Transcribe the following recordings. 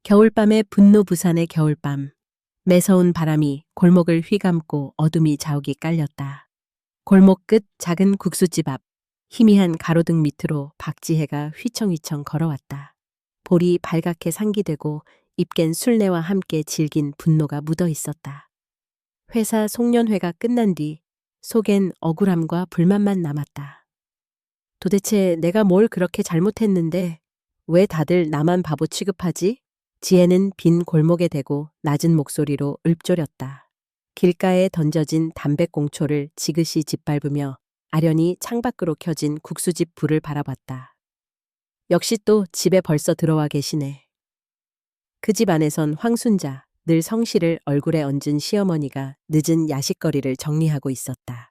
겨울밤의 분노부산의 겨울밤. 매서운 바람이 골목을 휘감고 어둠이 자욱이 깔렸다. 골목 끝 작은 국수집 앞 희미한 가로등 밑으로 박지혜가 휘청휘청 걸어왔다. 볼이 발갛게 상기되고 입겐 술내와 함께 질긴 분노가 묻어 있었다. 회사 송년회가 끝난 뒤 속엔 억울함과 불만만 남았다. 도대체 내가 뭘 그렇게 잘못했는데 왜 다들 나만 바보 취급하지? 지혜는 빈 골목에 대고 낮은 목소리로 읊조렸다. 길가에 던져진 담배꽁초를 지그시 짓밟으며 아련히 창밖으로 켜진 국수집 불을 바라봤다. 역시 또 집에 벌써 들어와 계시네. 그 집 안에선 황순자, 늘 성실을 얼굴에 얹은 시어머니가 늦은 야식거리를 정리하고 있었다.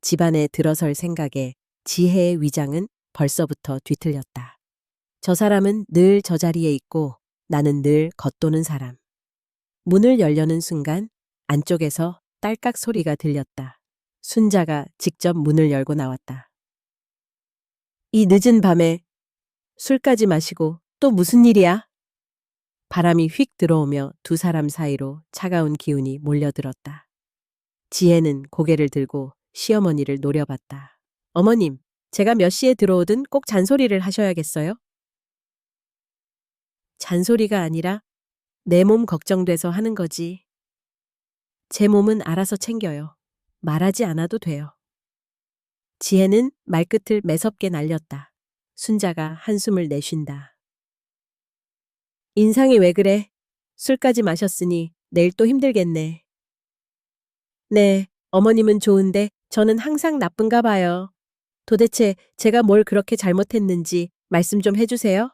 집안에 들어설 생각에 지혜의 위장은 벌써부터 뒤틀렸다. 저 사람은 늘 저 자리에 있고 나는 늘 겉도는 사람. 문을 열려는 순간 안쪽에서 딸깍 소리가 들렸다. 순자가 직접 문을 열고 나왔다. 이 늦은 밤에 술까지 마시고 또 무슨 일이야? 바람이 휙 들어오며 두 사람 사이로 차가운 기운이 몰려들었다. 지혜는 고개를 들고 시어머니를 노려봤다. 어머님, 제가 몇 시에 들어오든 꼭 잔소리를 하셔야겠어요? 잔소리가 아니라 내 몸 걱정돼서 하는 거지. 제 몸은 알아서 챙겨요. 말하지 않아도 돼요. 지혜는 말끝을 매섭게 날렸다. 순자가 한숨을 내쉰다. 인상이 왜 그래? 술까지 마셨으니 내일 또 힘들겠네. 네, 어머님은 좋은데 저는 항상 나쁜가 봐요. 도대체 제가 뭘 그렇게 잘못했는지 말씀 좀 해주세요.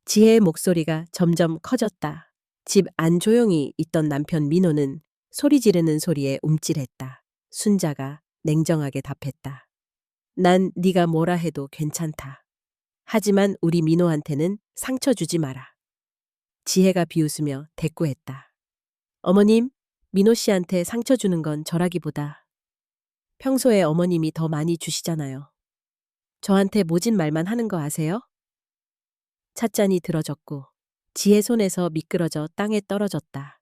지혜의 목소리가 점점 커졌다. 집 안 조용히 있던 남편 민호는 소리 지르는 소리에 움찔했다. 순자가 냉정하게 답했다. 난 네가 뭐라 해도 괜찮다. 하지만 우리 민호한테는 상처 주지 마라. 지혜가 비웃으며 대꾸했다. 어머님, 민호 씨한테 상처 주는 건 저라기보다 평소에 어머님이 더 많이 주시잖아요. 저한테 모진 말만 하는 거 아세요? 찻잔이 들어졌고 지혜 손에서 미끄러져 땅에 떨어졌다.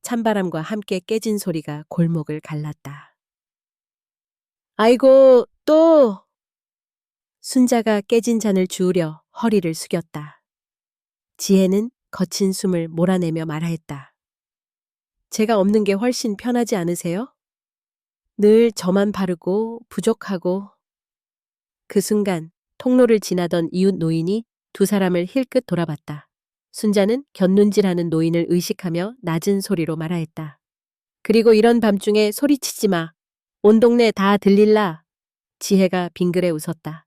찬바람과 함께 깨진 소리가 골목을 갈랐다. 아이고, 또! 순자가 깨진 잔을 주우려 허리를 숙였다. 지혜는 거친 숨을 몰아내며 말하였다. 제가 없는 게 훨씬 편하지 않으세요? 늘 저만 바르고 부족하고. 그 순간 통로를 지나던 이웃 노인이 두 사람을 힐끗 돌아봤다. 순자는 곁눈질하는 노인을 의식하며 낮은 소리로 말하였다. 그리고 이런 밤중에 소리치지 마. 온 동네 다 들릴라. 지혜가 빙그레 웃었다.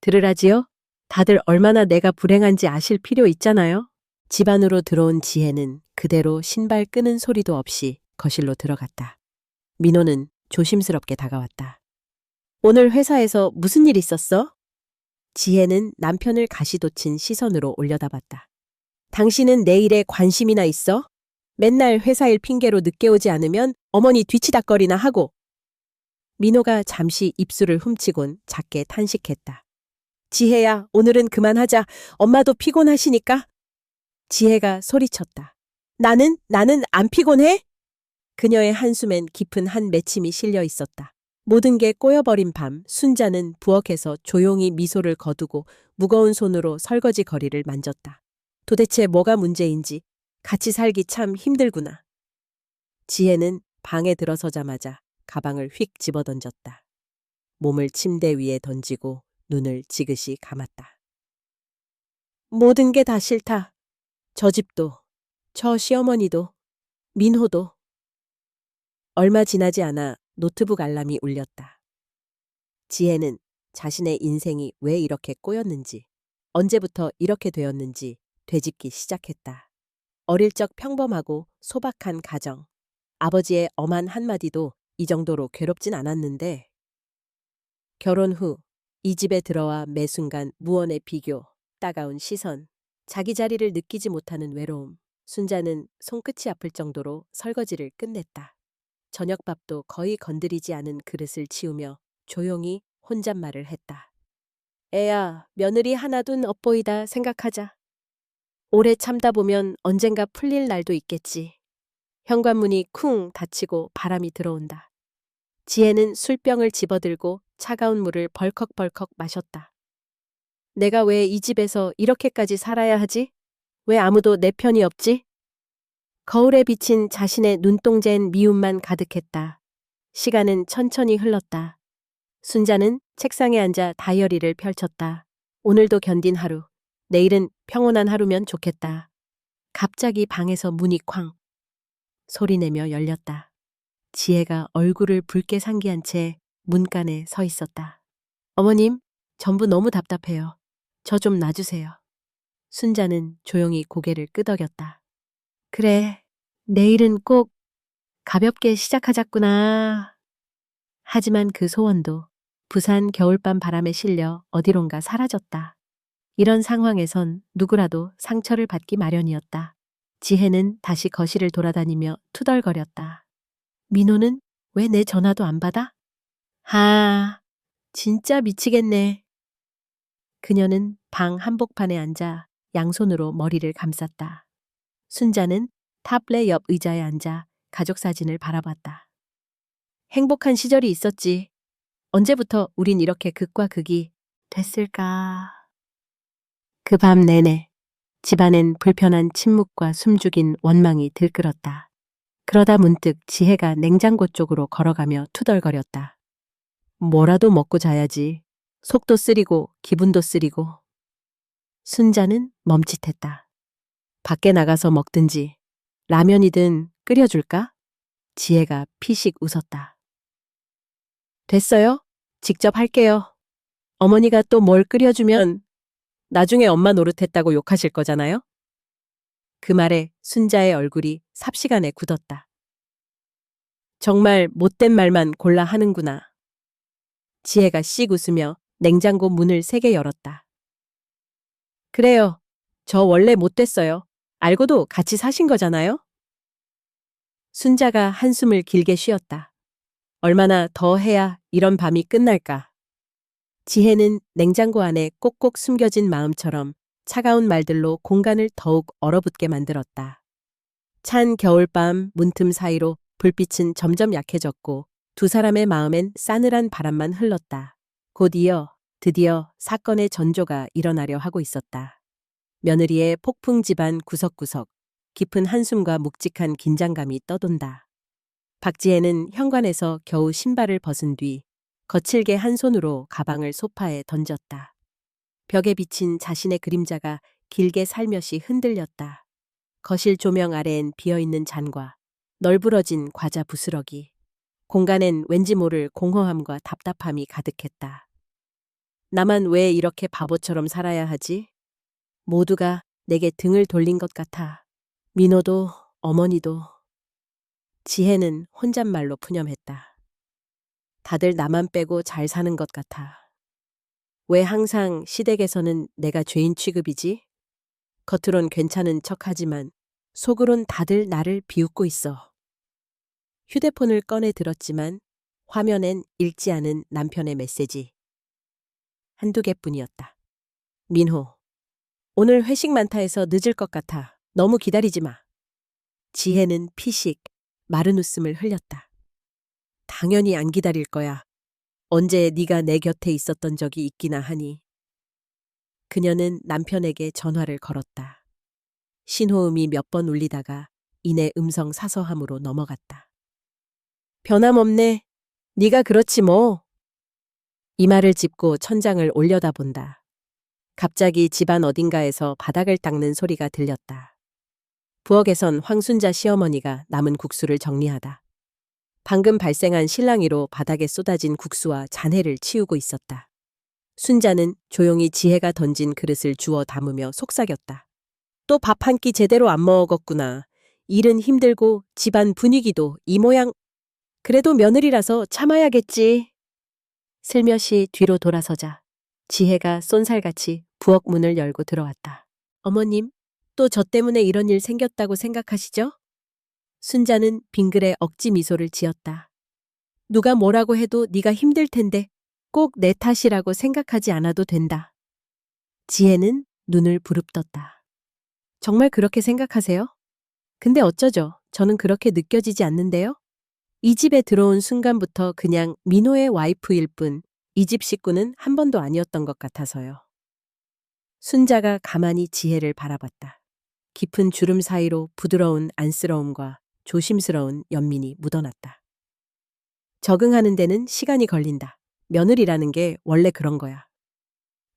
들으라지요? 다들 얼마나 내가 불행한지 아실 필요 있잖아요. 집 안으로 들어온 지혜는 그대로 신발 끄는 소리도 없이 거실로 들어갔다. 민호는 조심스럽게 다가왔다. 오늘 회사에서 무슨 일 있었어? 지혜는 남편을 가시돋친 시선으로 올려다봤다. 당신은 내 일에 관심이나 있어? 맨날 회사 일 핑계로 늦게 오지 않으면 어머니 뒤치다꺼리나 하고. 민호가 잠시 입술을 훔치곤 작게 탄식했다. 지혜야, 오늘은 그만하자. 엄마도 피곤하시니까. 지혜가 소리쳤다. 나는 안 피곤해? 그녀의 한숨엔 깊은 한 맺힘이 실려 있었다. 모든 게 꼬여버린 밤, 순자는 부엌에서 조용히 미소를 거두고 무거운 손으로 설거지 거리를 만졌다. 도대체 뭐가 문제인지 같이 살기 참 힘들구나. 지혜는 방에 들어서자마자 가방을 휙 집어던졌다. 몸을 침대 위에 던지고 눈을 지그시 감았다. 모든 게 다 싫다. 저 집도, 저 시어머니도, 민호도. 얼마 지나지 않아 노트북 알람이 울렸다. 지혜는 자신의 인생이 왜 이렇게 꼬였는지, 언제부터 이렇게 되었는지 되짚기 시작했다. 어릴 적 평범하고 소박한 가정, 아버지의 엄한 한마디도 이 정도로 괴롭진 않았는데 결혼 후 이 집에 들어와 매 순간 무언의 비교, 따가운 시선, 자기 자리를 느끼지 못하는 외로움. 순자는 손끝이 아플 정도로 설거지를 끝냈다. 저녁밥도 거의 건드리지 않은 그릇을 치우며 조용히 혼잣말을 했다. 애야, 며느리 하나둔 엇보이다 생각하자. 오래 참다 보면 언젠가 풀릴 날도 있겠지. 현관문이 쿵 닫히고 바람이 들어온다. 지혜는 술병을 집어들고 차가운 물을 벌컥벌컥 마셨다. 내가 왜 이 집에서 이렇게까지 살아야 하지? 왜 아무도 내 편이 없지? 거울에 비친 자신의 눈동자엔 미움만 가득했다. 시간은 천천히 흘렀다. 순자는 책상에 앉아 다이어리를 펼쳤다. 오늘도 견딘 하루. 내일은 평온한 하루면 좋겠다. 갑자기 방에서 문이 쾅 소리내며 열렸다. 지혜가 얼굴을 붉게 상기한 채 문간에 서 있었다. 어머님, 전부 너무 답답해요. 저 좀 놔주세요. 순자는 조용히 고개를 끄덕였다. 그래, 내일은 꼭 가볍게 시작하자꾸나. 하지만 그 소원도 부산 겨울밤 바람에 실려 어디론가 사라졌다. 이런 상황에선 누구라도 상처를 받기 마련이었다. 지혜는 다시 거실을 돌아다니며 투덜거렸다. 민호는 왜 내 전화도 안 받아? 진짜 미치겠네. 그녀는 방 한복판에 앉아 양손으로 머리를 감쌌다. 순자는 타블렛 옆 의자에 앉아 가족 사진을 바라봤다. 행복한 시절이 있었지. 언제부터 우린 이렇게 극과 극이 됐을까? 그 밤 내내 집안엔 불편한 침묵과 숨죽인 원망이 들끓었다. 그러다 문득 지혜가 냉장고 쪽으로 걸어가며 투덜거렸다. 뭐라도 먹고 자야지. 속도 쓰리고 기분도 쓰리고. 순자는 멈칫했다. 밖에 나가서 먹든지 라면이든 끓여줄까? 지혜가 피식 웃었다. 됐어요. 직접 할게요. 어머니가 또 뭘 끓여주면 나중에 엄마 노릇했다고 욕하실 거잖아요? 그 말에 순자의 얼굴이 삽시간에 굳었다. 정말 못된 말만 골라 하는구나. 지혜가 씩 웃으며 냉장고 문을 세게 열었다. 그래요. 저 원래 못됐어요. 알고도 같이 사신 거잖아요? 순자가 한숨을 길게 쉬었다. 얼마나 더 해야 이런 밤이 끝날까? 지혜는 냉장고 안에 꼭꼭 숨겨진 마음처럼 차가운 말들로 공간을 더욱 얼어붙게 만들었다. 찬 겨울밤 문틈 사이로 불빛은 점점 약해졌고 두 사람의 마음엔 싸늘한 바람만 흘렀다. 곧 이어 드디어 사건의 전조가 일어나려 하고 있었다. 며느리의 폭풍 집안 구석구석 깊은 한숨과 묵직한 긴장감이 떠돈다. 박지혜는 현관에서 겨우 신발을 벗은 뒤 거칠게 한 손으로 가방을 소파에 던졌다. 벽에 비친 자신의 그림자가 길게 살며시 흔들렸다. 거실 조명 아래엔 비어있는 잔과 널브러진 과자 부스러기. 공간엔 왠지 모를 공허함과 답답함이 가득했다. 나만 왜 이렇게 바보처럼 살아야 하지? 모두가 내게 등을 돌린 것 같아. 민호도 어머니도. 지혜는 혼잣말로 푸념했다. 다들 나만 빼고 잘 사는 것 같아. 왜 항상 시댁에서는 내가 죄인 취급이지? 겉으론 괜찮은 척하지만 속으론 다들 나를 비웃고 있어. 휴대폰을 꺼내 들었지만 화면엔 읽지 않은 남편의 메시지. 한두 개뿐이었다. 민호, 오늘 회식 많다 해서 늦을 것 같아. 너무 기다리지 마. 지혜는 피식, 마른 웃음을 흘렸다. 당연히 안 기다릴 거야. 언제 네가 내 곁에 있었던 적이 있기나 하니. 그녀는 남편에게 전화를 걸었다. 신호음이 몇 번 울리다가 이내 음성 사서함으로 넘어갔다. 변함없네. 네가 그렇지 뭐. 이마를 짚고 천장을 올려다본다. 갑자기 집안 어딘가에서 바닥을 닦는 소리가 들렸다. 부엌에선 황순자 시어머니가 남은 국수를 정리하다. 방금 발생한 실랑이로 바닥에 쏟아진 국수와 잔해를 치우고 있었다. 순자는 조용히 지혜가 던진 그릇을 주워 담으며 속삭였다. 또 밥 한 끼 제대로 안 먹었구나. 일은 힘들고 집안 분위기도 이 모양. 그래도 며느리라서 참아야겠지. 슬며시 뒤로 돌아서자 지혜가 쏜살같이 부엌 문을 열고 들어왔다. 어머님, 또 저 때문에 이런 일 생겼다고 생각하시죠? 순자는 빙글에 억지 미소를 지었다. 누가 뭐라고 해도 네가 힘들 텐데 꼭 내 탓이라고 생각하지 않아도 된다. 지혜는 눈을 부릅떴다. 정말 그렇게 생각하세요? 근데 어쩌죠? 저는 그렇게 느껴지지 않는데요? 이 집에 들어온 순간부터 그냥 민호의 와이프일 뿐, 이 집 식구는 한 번도 아니었던 것 같아서요. 순자가 가만히 지혜를 바라봤다. 깊은 주름 사이로 부드러운 안쓰러움과 조심스러운 연민이 묻어났다. 적응하는 데는 시간이 걸린다. 며느리라는 게 원래 그런 거야.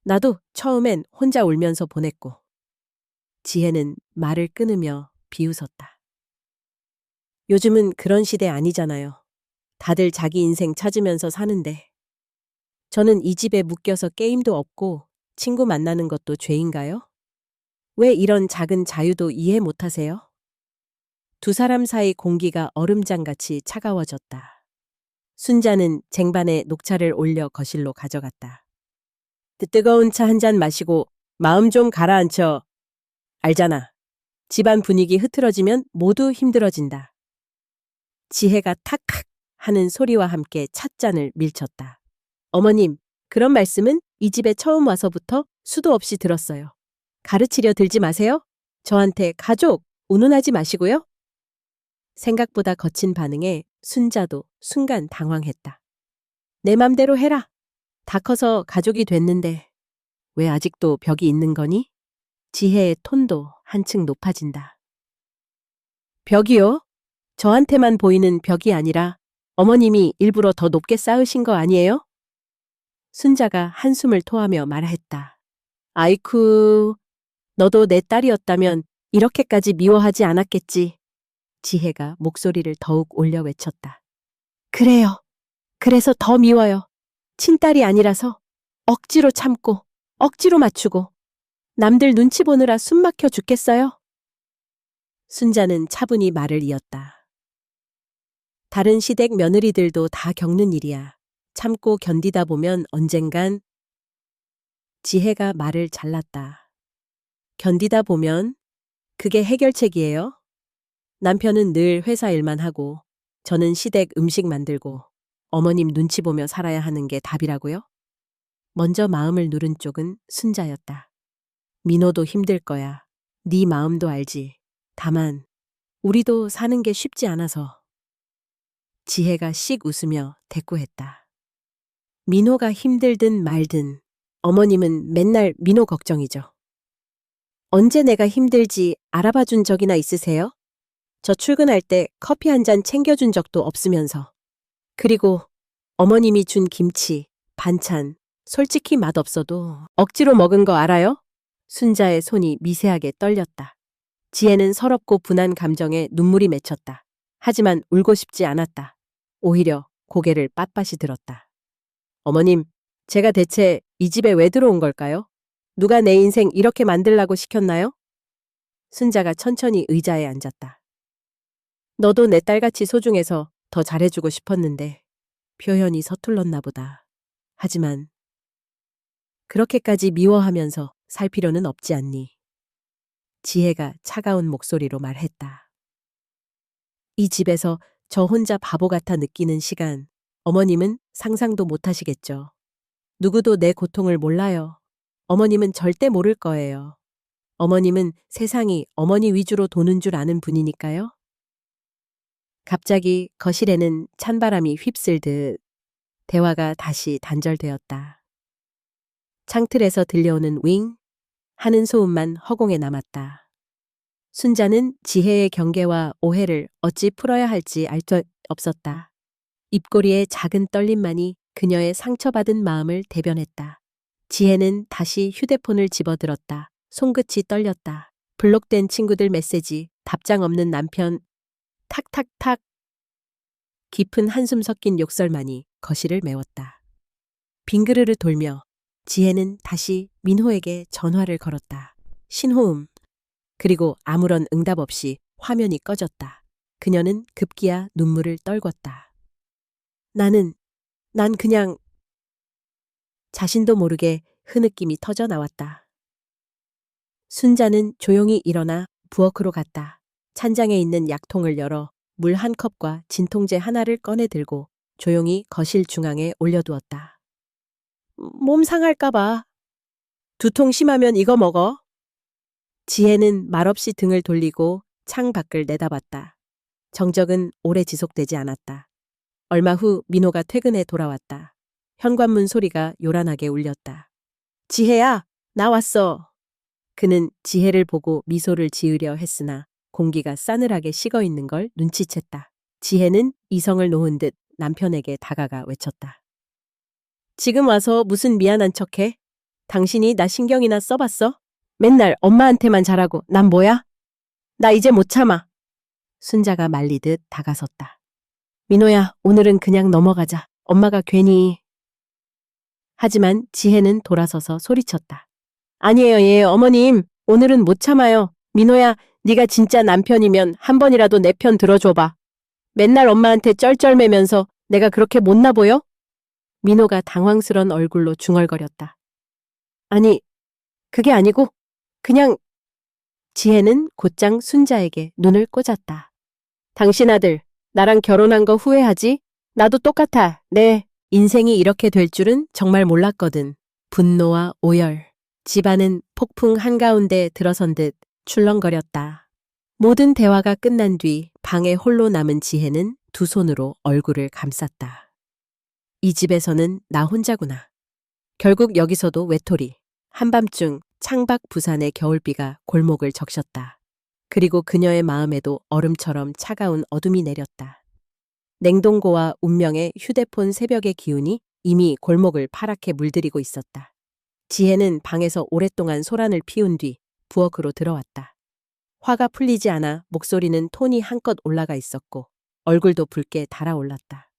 나도 처음엔 혼자 울면서 보냈고. 지혜는 말을 끊으며 비웃었다. 요즘은 그런 시대 아니잖아요. 다들 자기 인생 찾으면서 사는데. 저는 이 집에 묶여서 게임도 없고 친구 만나는 것도 죄인가요? 왜 이런 작은 자유도 이해 못하세요? 두 사람 사이 공기가 얼음장같이 차가워졌다. 순자는 쟁반에 녹차를 올려 거실로 가져갔다. 뜨거운 차 한 잔 마시고 마음 좀 가라앉혀. 알잖아. 집안 분위기 흐트러지면 모두 힘들어진다. 지혜가 탁탁 하는 소리와 함께 찻잔을 밀쳤다. 어머님, 그런 말씀은 이 집에 처음 와서부터 수도 없이 들었어요. 가르치려 들지 마세요. 저한테 가족 운운하지 마시고요. 생각보다 거친 반응에 순자도 순간 당황했다. 내 맘대로 해라. 다 커서 가족이 됐는데 왜 아직도 벽이 있는 거니? 지혜의 톤도 한층 높아진다. 벽이요? 저한테만 보이는 벽이 아니라 어머님이 일부러 더 높게 쌓으신 거 아니에요? 순자가 한숨을 토하며 말했다. 아이쿠, 너도 내 딸이었다면 이렇게까지 미워하지 않았겠지. 지혜가 목소리를 더욱 올려 외쳤다. 그래요. 그래서 더 미워요. 친딸이 아니라서 억지로 참고 억지로 맞추고 남들 눈치 보느라 숨 막혀 죽겠어요. 순자는 차분히 말을 이었다. 다른 시댁 며느리들도 다 겪는 일이야. 참고 견디다 보면 언젠간. 지혜가 말을 잘랐다. 견디다 보면 그게 해결책이에요. 남편은 늘 회사 일만 하고 저는 시댁 음식 만들고 어머님 눈치 보며 살아야 하는 게 답이라고요? 먼저 마음을 누른 쪽은 순자였다. 민호도 힘들 거야. 네 마음도 알지. 다만 우리도 사는 게 쉽지 않아서. 지혜가 씩 웃으며 대꾸했다. 민호가 힘들든 말든 어머님은 맨날 민호 걱정이죠. 언제 내가 힘들지 알아봐 준 적이나 있으세요? 저 출근할 때 커피 한 잔 챙겨준 적도 없으면서. 그리고 어머님이 준 김치, 반찬, 솔직히 맛없어도 억지로 먹은 거 알아요? 순자의 손이 미세하게 떨렸다. 지혜는 서럽고 분한 감정에 눈물이 맺혔다. 하지만 울고 싶지 않았다. 오히려 고개를 빳빳이 들었다. 어머님, 제가 대체 이 집에 왜 들어온 걸까요? 누가 내 인생 이렇게 만들라고 시켰나요? 순자가 천천히 의자에 앉았다. 너도 내 딸같이 소중해서 더 잘해주고 싶었는데 표현이 서툴렀나 보다. 하지만 그렇게까지 미워하면서 살 필요는 없지 않니? 지혜가 차가운 목소리로 말했다. 이 집에서 저 혼자 바보 같아 느끼는 시간, 어머님은 상상도 못하시겠죠. 누구도 내 고통을 몰라요. 어머님은 절대 모를 거예요. 어머님은 세상이 어머니 위주로 도는 줄 아는 분이니까요. 갑자기 거실에는 찬바람이 휩쓸듯 대화가 다시 단절되었다. 창틀에서 들려오는 윙 하는 소음만 허공에 남았다. 순자는 지혜의 경계와 오해를 어찌 풀어야 할지 알 수 없었다. 입꼬리의 작은 떨림만이 그녀의 상처받은 마음을 대변했다. 지혜는 다시 휴대폰을 집어들었다. 손끝이 떨렸다. 블록된 친구들 메시지, 답장 없는 남편, 탁탁탁. 깊은 한숨 섞인 욕설만이 거실을 메웠다. 빙그르르 돌며 지혜는 다시 민호에게 전화를 걸었다. 신호음. 그리고 아무런 응답 없이 화면이 꺼졌다. 그녀는 급기야 눈물을 떨궜다. 난 그냥 자신도 모르게 흐느낌이 터져 나왔다. 순자는 조용히 일어나 부엌으로 갔다. 찬장에 있는 약통을 열어 물 한 컵과 진통제 하나를 꺼내 들고 조용히 거실 중앙에 올려두었다. 몸 상할까봐. 두통 심하면 이거 먹어. 지혜는 말없이 등을 돌리고 창 밖을 내다봤다. 정적은 오래 지속되지 않았다. 얼마 후 민호가 퇴근해 돌아왔다. 현관문 소리가 요란하게 울렸다. 지혜야, 나 왔어. 그는 지혜를 보고 미소를 지으려 했으나 공기가 싸늘하게 식어 있는 걸 눈치챘다. 지혜는 이성을 놓은 듯 남편에게 다가가 외쳤다. 지금 와서 무슨 미안한 척해? 당신이 나 신경이나 써봤어? 맨날 엄마한테만 잘하고 난 뭐야? 나 이제 못 참아. 순자가 말리듯 다가섰다. 민호야, 오늘은 그냥 넘어가자. 엄마가 괜히. 하지만 지혜는 돌아서서 소리쳤다. 아니에요, 예, 어머님. 오늘은 못 참아요. 민호야, 네가 진짜 남편이면 한 번이라도 내 편 들어줘봐. 맨날 엄마한테 쩔쩔매면서 내가 그렇게 못나 보여? 민호가 당황스런 얼굴로 중얼거렸다. 아니, 그게 아니고 그냥. 지혜는 곧장 순자에게 눈을 꽂았다. 당신 아들, 나랑 결혼한 거 후회하지? 나도 똑같아. 네. 인생이 이렇게 될 줄은 정말 몰랐거든. 분노와 오열. 집안은 폭풍 한가운데 들어선 듯 출렁거렸다. 모든 대화가 끝난 뒤 방에 홀로 남은 지혜는 두 손으로 얼굴을 감쌌다. 이 집에서는 나 혼자구나. 결국 여기서도 외톨이. 한밤중 창밖 부산의 겨울비가 골목을 적셨다. 그리고 그녀의 마음에도 얼음처럼 차가운 어둠이 내렸다. 냉동고와 운명의 휴대폰 새벽의 기운이 이미 골목을 파랗게 물들이고 있었다. 지혜는 방에서 오랫동안 소란을 피운 뒤 부엌으로 들어왔다. 화가 풀리지 않아 목소리는 톤이 한껏 올라가 있었고 얼굴도 붉게 달아올랐다.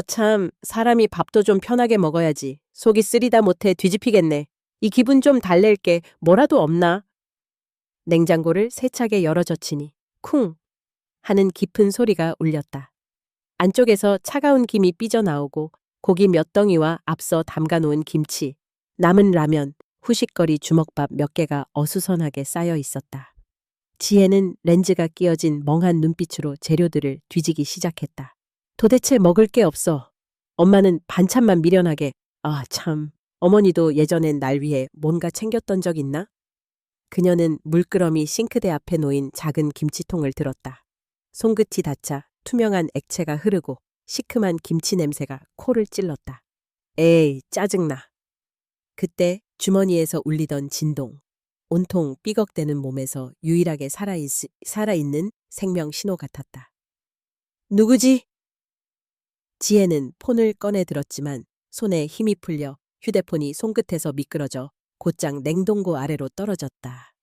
참, 사람이 밥도 좀 편하게 먹어야지. 속이 쓰리다 못해 뒤집히겠네. 이 기분 좀 달랠 게 뭐라도 없나? 냉장고를 세차게 열어젖히니 쿵 하는 깊은 소리가 울렸다. 안쪽에서 차가운 김이 삐져나오고 고기 몇 덩이와 앞서 담가놓은 김치, 남은 라면, 후식거리 주먹밥 몇 개가 어수선하게 쌓여 있었다. 지혜는 렌즈가 끼어진 멍한 눈빛으로 재료들을 뒤지기 시작했다. 도대체 먹을 게 없어. 엄마는 반찬만 미련하게. 아, 참. 어머니도 예전엔 날 위해 뭔가 챙겼던 적 있나? 그녀는 물끄러미 싱크대 앞에 놓인 작은 김치통을 들었다. 손끝이 닿자 투명한 액체가 흐르고 시큼한 김치 냄새가 코를 찔렀다. 에이, 짜증나. 그때 주머니에서 울리던 진동. 온통 삐걱대는 몸에서 유일하게 살아있는 생명 신호 같았다. 누구지? 지혜는 폰을 꺼내 들었지만 손에 힘이 풀려 휴대폰이 손끝에서 미끄러져 곧장 냉동고 아래로 떨어졌다.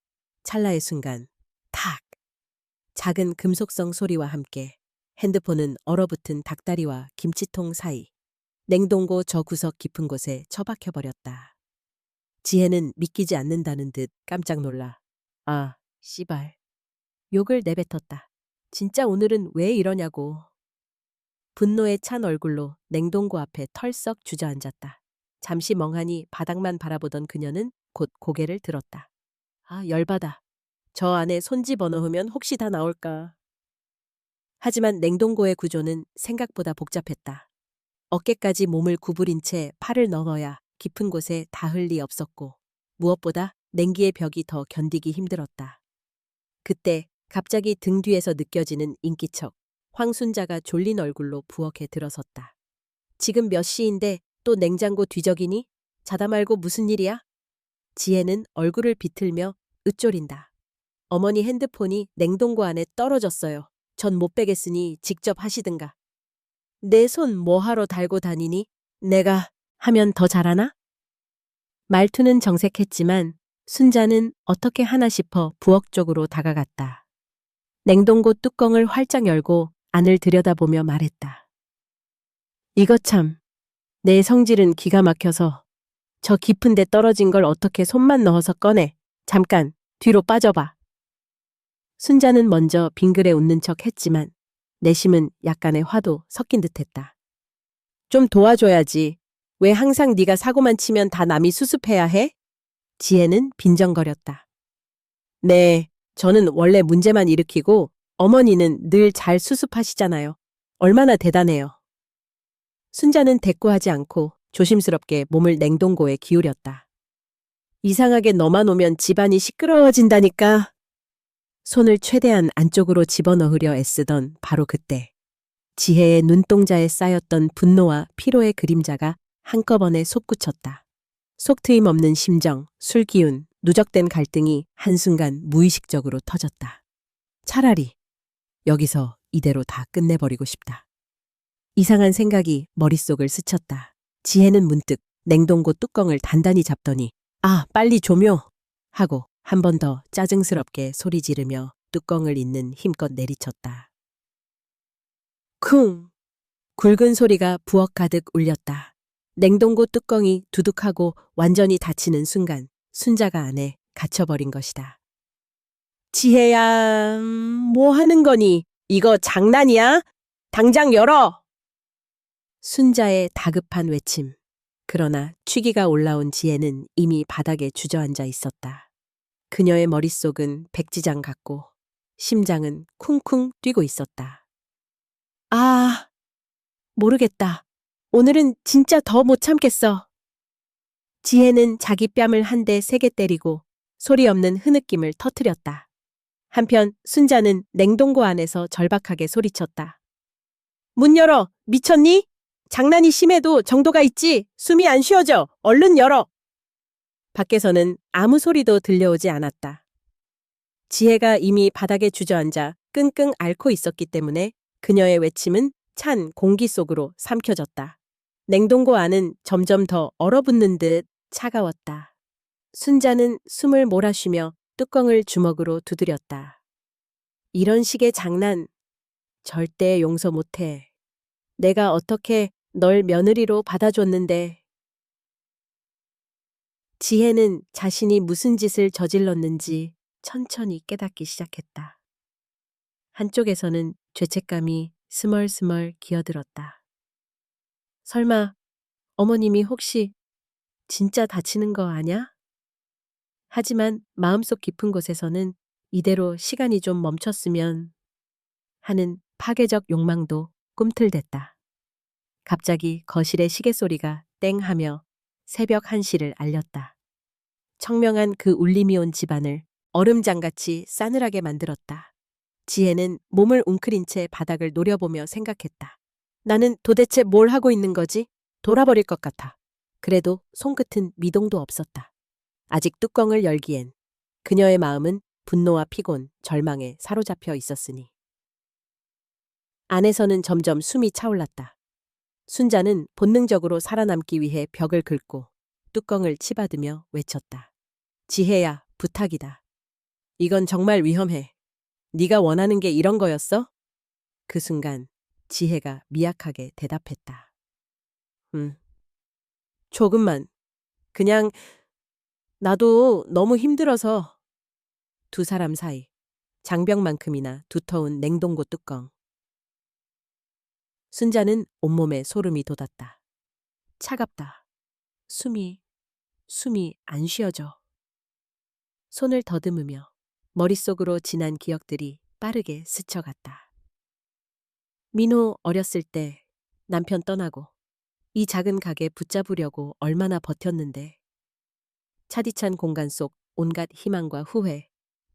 찰나의 순간, 탁! 작은 금속성 소리와 함께 핸드폰은 얼어붙은 닭다리와 김치통 사이, 냉동고 저 구석 깊은 곳에 처박혀버렸다. 지혜는 믿기지 않는다는 듯 깜짝 놀라. 아, 씨발. 욕을 내뱉었다. 진짜 오늘은 왜 이러냐고. 분노에 찬 얼굴로 냉동고 앞에 털썩 주저앉았다. 잠시 멍하니 바닥만 바라보던 그녀는 곧 고개를 들었다. 아, 열받아. 저 안에 손 집어넣으면 혹시 다 나올까. 하지만 냉동고의 구조는 생각보다 복잡했다. 어깨까지 몸을 구부린 채 팔을 넣어야 깊은 곳에 닿을 리 없었고 무엇보다 냉기의 벽이 더 견디기 힘들었다. 그때 갑자기 등 뒤에서 느껴지는 인기척. 황순자가 졸린 얼굴로 부엌에 들어섰다. 지금 몇 시인데 또 냉장고 뒤적이니? 자다 말고 무슨 일이야? 지혜는 얼굴을 비틀며 으쪼린다. 어머니 핸드폰이 냉동고 안에 떨어졌어요. 전 못 빼겠으니 직접 하시든가. 내 손 뭐하러 달고 다니니? 내가 하면 더 잘하나? 말투는 정색했지만 순자는 어떻게 하나 싶어 부엌 쪽으로 다가갔다. 냉동고 뚜껑을 활짝 열고 안을 들여다보며 말했다. 이거 참, 내 성질은 기가 막혀서 저 깊은 데 떨어진 걸 어떻게 손만 넣어서 꺼내. 잠깐, 뒤로 빠져봐. 순자는 먼저 빙그레 웃는 척 했지만 내심은 약간의 화도 섞인 듯했다. 좀 도와줘야지. 왜 항상 네가 사고만 치면 다 남이 수습해야 해? 지혜는 빈정거렸다. 네, 저는 원래 문제만 일으키고 어머니는 늘 잘 수습하시잖아요. 얼마나 대단해요. 순자는 대꾸하지 않고 조심스럽게 몸을 냉동고에 기울였다. 이상하게 너만 오면 집안이 시끄러워진다니까. 손을 최대한 안쪽으로 집어넣으려 애쓰던 바로 그때 지혜의 눈동자에 쌓였던 분노와 피로의 그림자가 한꺼번에 솟구쳤다. 속 트임 없는 심정, 술기운, 누적된 갈등이 한순간 무의식적으로 터졌다. 차라리 여기서 이대로 다 끝내버리고 싶다. 이상한 생각이 머릿속을 스쳤다. 지혜는 문득 냉동고 뚜껑을 단단히 잡더니 아, 빨리 조묘! 하고 한 번 더 짜증스럽게 소리 지르며 뚜껑을 있는 힘껏 내리쳤다. 쿵! 굵은 소리가 부엌 가득 울렸다. 냉동고 뚜껑이 두둑하고 완전히 닫히는 순간 순자가 안에 갇혀버린 것이다. 지혜야, 뭐 하는 거니? 이거 장난이야? 당장 열어! 순자의 다급한 외침. 그러나 취기가 올라온 지혜는 이미 바닥에 주저앉아 있었다. 그녀의 머릿속은 백지장 같고 심장은 쿵쿵 뛰고 있었다. 아, 모르겠다. 오늘은 진짜 더 못 참겠어. 지혜는 자기 뺨을 한 대 세게 때리고 소리 없는 흐느낌을 터뜨렸다. 한편 순자는 냉동고 안에서 절박하게 소리쳤다. 문 열어! 미쳤니? 장난이 심해도 정도가 있지. 숨이 안 쉬어져. 얼른 열어. 밖에서는 아무 소리도 들려오지 않았다. 지혜가 이미 바닥에 주저앉아 끙끙 앓고 있었기 때문에 그녀의 외침은 찬 공기 속으로 삼켜졌다. 냉동고 안은 점점 더 얼어붙는 듯 차가웠다. 순자는 숨을 몰아쉬며 뚜껑을 주먹으로 두드렸다. 이런 식의 장난 절대 용서 못해. 내가 어떻게 널 며느리로 받아줬는데. 지혜는 자신이 무슨 짓을 저질렀는지 천천히 깨닫기 시작했다. 한쪽에서는 죄책감이 스멀스멀 기어들었다. 설마 어머님이 혹시 진짜 다치는 거 아냐? 하지만 마음속 깊은 곳에서는 이대로 시간이 좀 멈췄으면 하는 파괴적 욕망도 꿈틀댔다. 갑자기 거실의 시계 소리가 땡 하며 새벽 1시를 알렸다. 청명한 그 울림이 온 집안을 얼음장같이 싸늘하게 만들었다. 지혜는 몸을 웅크린 채 바닥을 노려보며 생각했다. 나는 도대체 뭘 하고 있는 거지? 돌아버릴 것 같아. 그래도 손끝은 미동도 없었다. 아직 뚜껑을 열기엔 그녀의 마음은 분노와 피곤, 절망에 사로잡혀 있었으니. 안에서는 점점 숨이 차올랐다. 순자는 본능적으로 살아남기 위해 벽을 긁고 뚜껑을 치받으며 외쳤다. 지혜야, 부탁이다. 이건 정말 위험해. 네가 원하는 게 이런 거였어? 그 순간 지혜가 미약하게 대답했다. 조금만. 그냥 나도 너무 힘들어서. 두 사람 사이 장벽만큼이나 두터운 냉동고 뚜껑. 순자는 온몸에 소름이 돋았다. 차갑다. 숨이 안 쉬어져. 손을 더듬으며 머릿속으로 지난 기억들이 빠르게 스쳐갔다. 민호 어렸을 때 남편 떠나고 이 작은 가게 붙잡으려고 얼마나 버텼는데. 차디찬 공간 속 온갖 희망과 후회,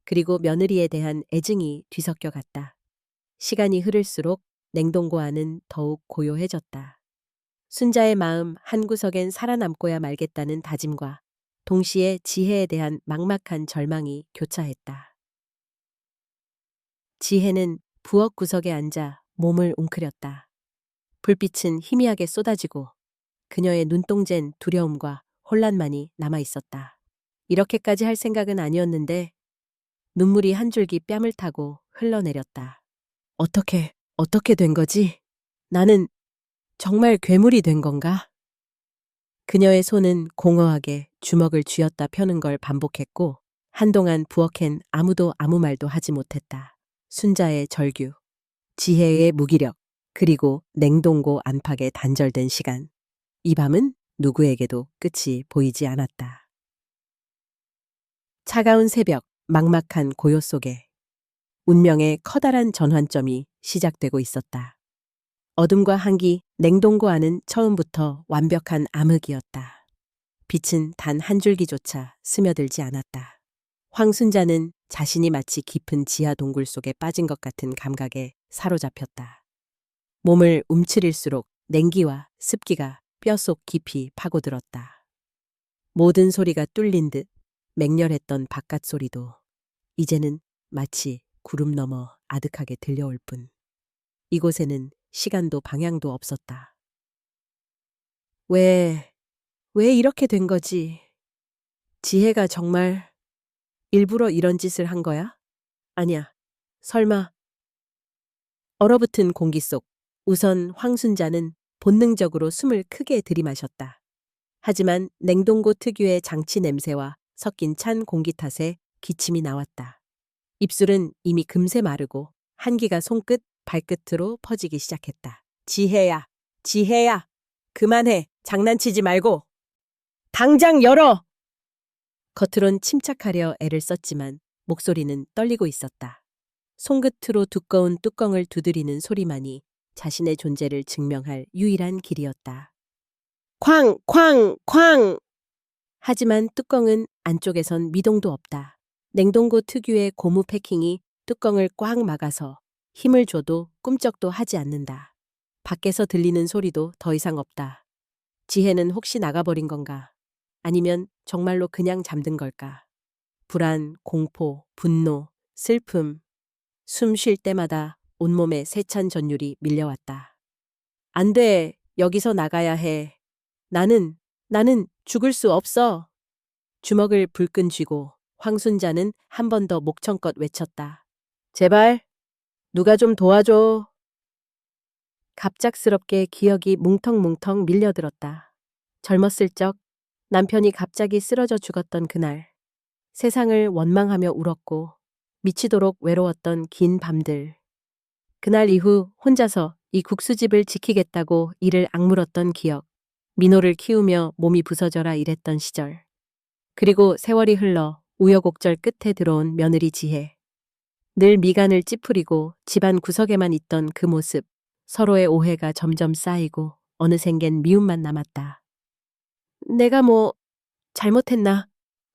그리고 며느리에 대한 애증이 뒤섞여 갔다. 시간이 흐를수록 냉동고 안은 더욱 고요해졌다. 순자의 마음 한구석엔 살아남고야 말겠다는 다짐과 동시에 지혜에 대한 막막한 절망이 교차했다. 지혜는 부엌 구석에 앉아 몸을 웅크렸다. 불빛은 희미하게 쏟아지고 그녀의 눈동자엔 두려움과 혼란만이 남아있었다. 이렇게까지 할 생각은 아니었는데 눈물이 한 줄기 뺨을 타고 흘러내렸다. 어떻게 된 거지? 나는 정말 괴물이 된 건가? 그녀의 손은 공허하게 주먹을 쥐었다 펴는 걸 반복했고 한동안 부엌엔 아무도 아무 말도 하지 못했다. 순자의 절규, 지혜의 무기력, 그리고 냉동고 안팎에 단절된 시간. 이 밤은 누구에게도 끝이 보이지 않았다. 차가운 새벽, 막막한 고요 속에 운명의 커다란 전환점이 시작되고 있었다. 어둠과 한기, 냉동고 안은 처음부터 완벽한 암흑이었다. 빛은 단 한 줄기조차 스며들지 않았다. 황순자는 자신이 마치 깊은 지하 동굴 속에 빠진 것 같은 감각에 사로잡혔다. 몸을 움츠릴수록 냉기와 습기가 뼛속 깊이 파고들었다. 모든 소리가 뚫린 듯 맹렬했던 바깥 소리도 이제는 마치 구름 너머 아득하게 들려올 뿐. 이곳에는 시간도 방향도 없었다. 왜 이렇게 된 거지? 지혜가 정말 일부러 이런 짓을 한 거야? 아니야. 설마. 얼어붙은 공기 속 우선 황순자는 본능적으로 숨을 크게 들이마셨다. 하지만 냉동고 특유의 장치 냄새와 섞인 찬 공기 탓에 기침이 나왔다. 입술은 이미 금세 마르고 한기가 손끝, 발끝으로 퍼지기 시작했다. 지혜야, 지혜야, 그만해, 장난치지 말고. 당장 열어! 겉으론 침착하려 애를 썼지만 목소리는 떨리고 있었다. 손끝으로 두꺼운 뚜껑을 두드리는 소리만이 자신의 존재를 증명할 유일한 길이었다. 쾅! 쾅! 쾅! 하지만 뚜껑은 안쪽에선 미동도 없다. 냉동고 특유의 고무 패킹이 뚜껑을 꽉 막아서 힘을 줘도 꿈쩍도 하지 않는다. 밖에서 들리는 소리도 더 이상 없다. 지혜는 혹시 나가버린 건가? 아니면 정말로 그냥 잠든 걸까? 불안, 공포, 분노, 슬픔, 숨 쉴 때마다 온몸에 세찬 전율이 밀려왔다. 안 돼, 여기서 나가야 해. 나는 죽을 수 없어. 주먹을 불끈 쥐고 황순자는 한 번 더 목청껏 외쳤다. 제발, 누가 좀 도와줘. 갑작스럽게 기억이 뭉텅뭉텅 밀려들었다. 젊었을 적 남편이 갑자기 쓰러져 죽었던 그날, 세상을 원망하며 울었고 미치도록 외로웠던 긴 밤들. 그날 이후 혼자서 이 국수집을 지키겠다고 이를 악물었던 기억. 민호를 키우며 몸이 부서져라 일했던 시절. 그리고 세월이 흘러 우여곡절 끝에 들어온 며느리 지혜. 늘 미간을 찌푸리고 집안 구석에만 있던 그 모습. 서로의 오해가 점점 쌓이고 어느샌겐 미움만 남았다. 내가 뭐 잘못했나?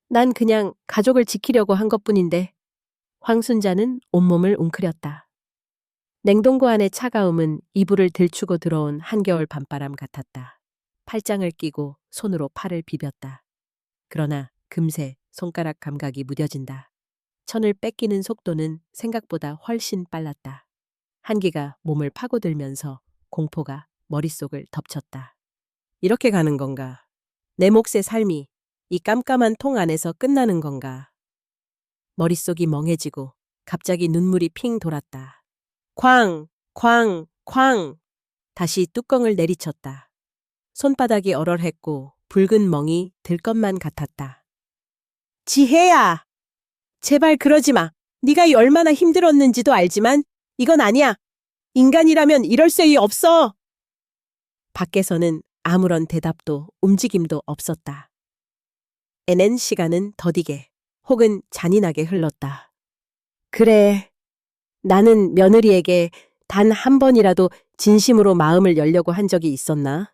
난 그냥 가족을 지키려고 한 것뿐인데. 황순자는 온몸을 웅크렸다. 냉동고 안의 차가움은 이불을 들추고 들어온 한겨울 밤바람 같았다. 팔짱을 끼고 손으로 팔을 비볐다. 그러나 금세 손가락 감각이 무뎌진다. 천을 뺏기는 속도는 생각보다 훨씬 빨랐다. 한기가 몸을 파고들면서 공포가 머릿속을 덮쳤다. 이렇게 가는 건가? 내 몫의 삶이 이 깜깜한 통 안에서 끝나는 건가? 머릿속이 멍해지고 갑자기 눈물이 핑 돌았다. 쾅! 쾅! 쾅! 다시 뚜껑을 내리쳤다. 손바닥이 얼얼했고 붉은 멍이 들 것만 같았다. 지혜야! 제발 그러지 마. 네가 얼마나 힘들었는지도 알지만 이건 아니야. 인간이라면 이럴 쐐이 없어. 밖에서는 아무런 대답도 움직임도 없었다. 애낸 시간은 더디게 혹은 잔인하게 흘렀다. 그래, 나는 며느리에게 단 한 번이라도 진심으로 마음을 열려고 한 적이 있었나?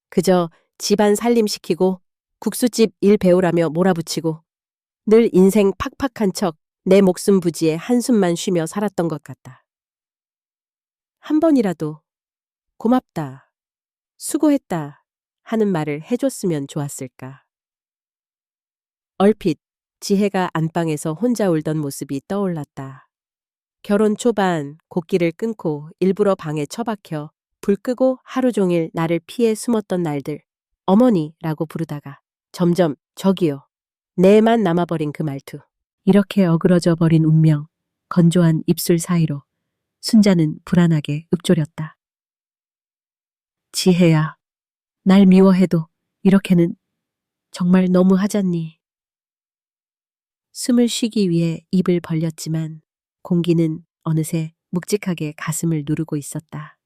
그저 집안 살림시키고 국수집 일 배우라며 몰아붙이고 늘 인생 팍팍한 척 내 목숨 부지에 한숨만 쉬며 살았던 것 같다. 한 번이라도 고맙다, 수고했다 하는 말을 해줬으면 좋았을까. 얼핏 지혜가 안방에서 혼자 울던 모습이 떠올랐다. 결혼 초반 곡기를 끊고 일부러 방에 처박혀 불 끄고 하루 종일 나를 피해 숨었던 날들. 어머니라고 부르다가 점점 저기요. 내만 남아버린 그 말투. 이렇게 어그러져 버린 운명. 건조한 입술 사이로 순자는 불안하게 읊조렸다. 지혜야, 날 미워해도 이렇게는 정말 너무 하잖니. 숨을 쉬기 위해 입을 벌렸지만 공기는 어느새 묵직하게 가슴을 누르고 있었다.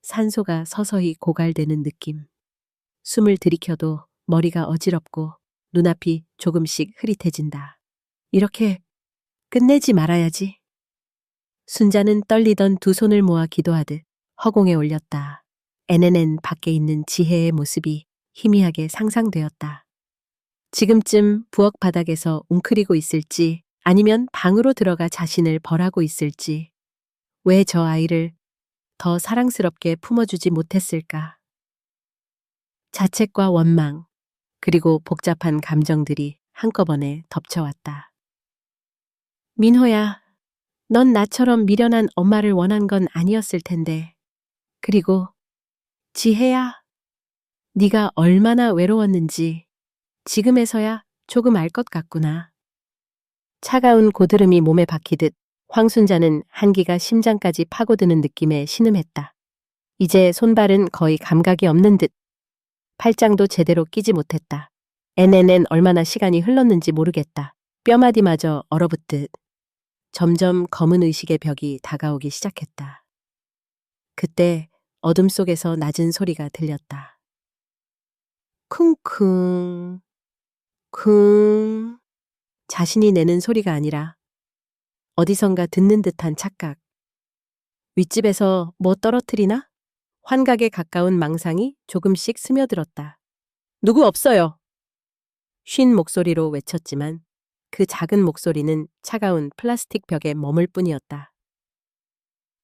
산소가 서서히 고갈되는 느낌. 숨을 들이켜도 머리가 어지럽고 눈앞이 조금씩 흐릿해진다. 이렇게 끝내지 말아야지. 순자는 떨리던 두 손을 모아 기도하듯 허공에 올렸다. NNN 밖에 있는 지혜의 모습이 희미하게 상상되었다. 지금쯤 부엌 바닥에서 웅크리고 있을지 아니면 방으로 들어가 자신을 벌하고 있을지, 왜 저 아이를 더 사랑스럽게 품어주지 못했을까? 자책과 원망, 그리고 복잡한 감정들이 한꺼번에 덮쳐왔다. 민호야, 넌 나처럼 미련한 엄마를 원한 건 아니었을 텐데. 그리고 지혜야, 네가 얼마나 외로웠는지 지금에서야 조금 알 것 같구나. 차가운 고드름이 몸에 박히듯 황순자는 한기가 심장까지 파고드는 느낌에 신음했다. 이제 손발은 거의 감각이 없는 듯. 팔짱도 제대로 끼지 못했다. NNN 얼마나 시간이 흘렀는지 모르겠다. 뼈마디마저 얼어붙듯. 점점 검은 의식의 벽이 다가오기 시작했다. 그때 어둠 속에서 낮은 소리가 들렸다. 쿵쿵, 쿵. 자신이 내는 소리가 아니라 어디선가 듣는 듯한 착각. 윗집에서 뭐 떨어뜨리나? 환각에 가까운 망상이 조금씩 스며들었다. 누구 없어요. 쉰 목소리로 외쳤지만 그 작은 목소리는 차가운 플라스틱 벽에 머물 뿐이었다.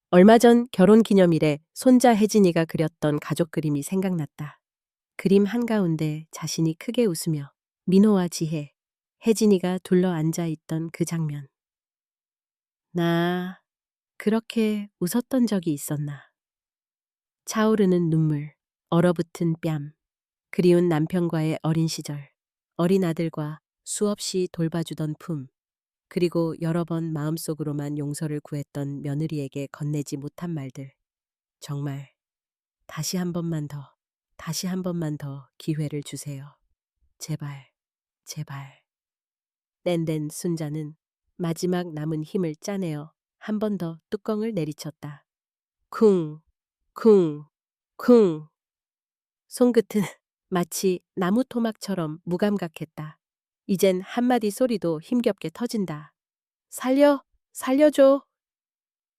얼마 전 결혼기념일에 손자 혜진이가 그렸던 가족 그림이 생각났다. 그림 한가운데 자신이 크게 웃으며 민호와 지혜, 혜진이가 둘러앉아 있던 그 장면. 나 그렇게 웃었던 적이 있었나. 차오르는 눈물, 얼어붙은 뺨, 그리운 남편과의 어린 시절, 어린 아들과 수없이 돌봐주던 품, 그리고 여러 번 마음속으로만 용서를 구했던 며느리에게 건네지 못한 말들. 정말 다시 한 번만 더, 다시 한 번만 더 기회를 주세요. 제발, 제발. 뗀뗀 순자는 마지막 남은 힘을 짜내어 한 번 더 뚜껑을 내리쳤다. 쿵, 쿵, 쿵. 손끝은 마치 나무 토막처럼 무감각했다. 이젠 한마디 소리도 힘겹게 터진다. 살려, 살려줘.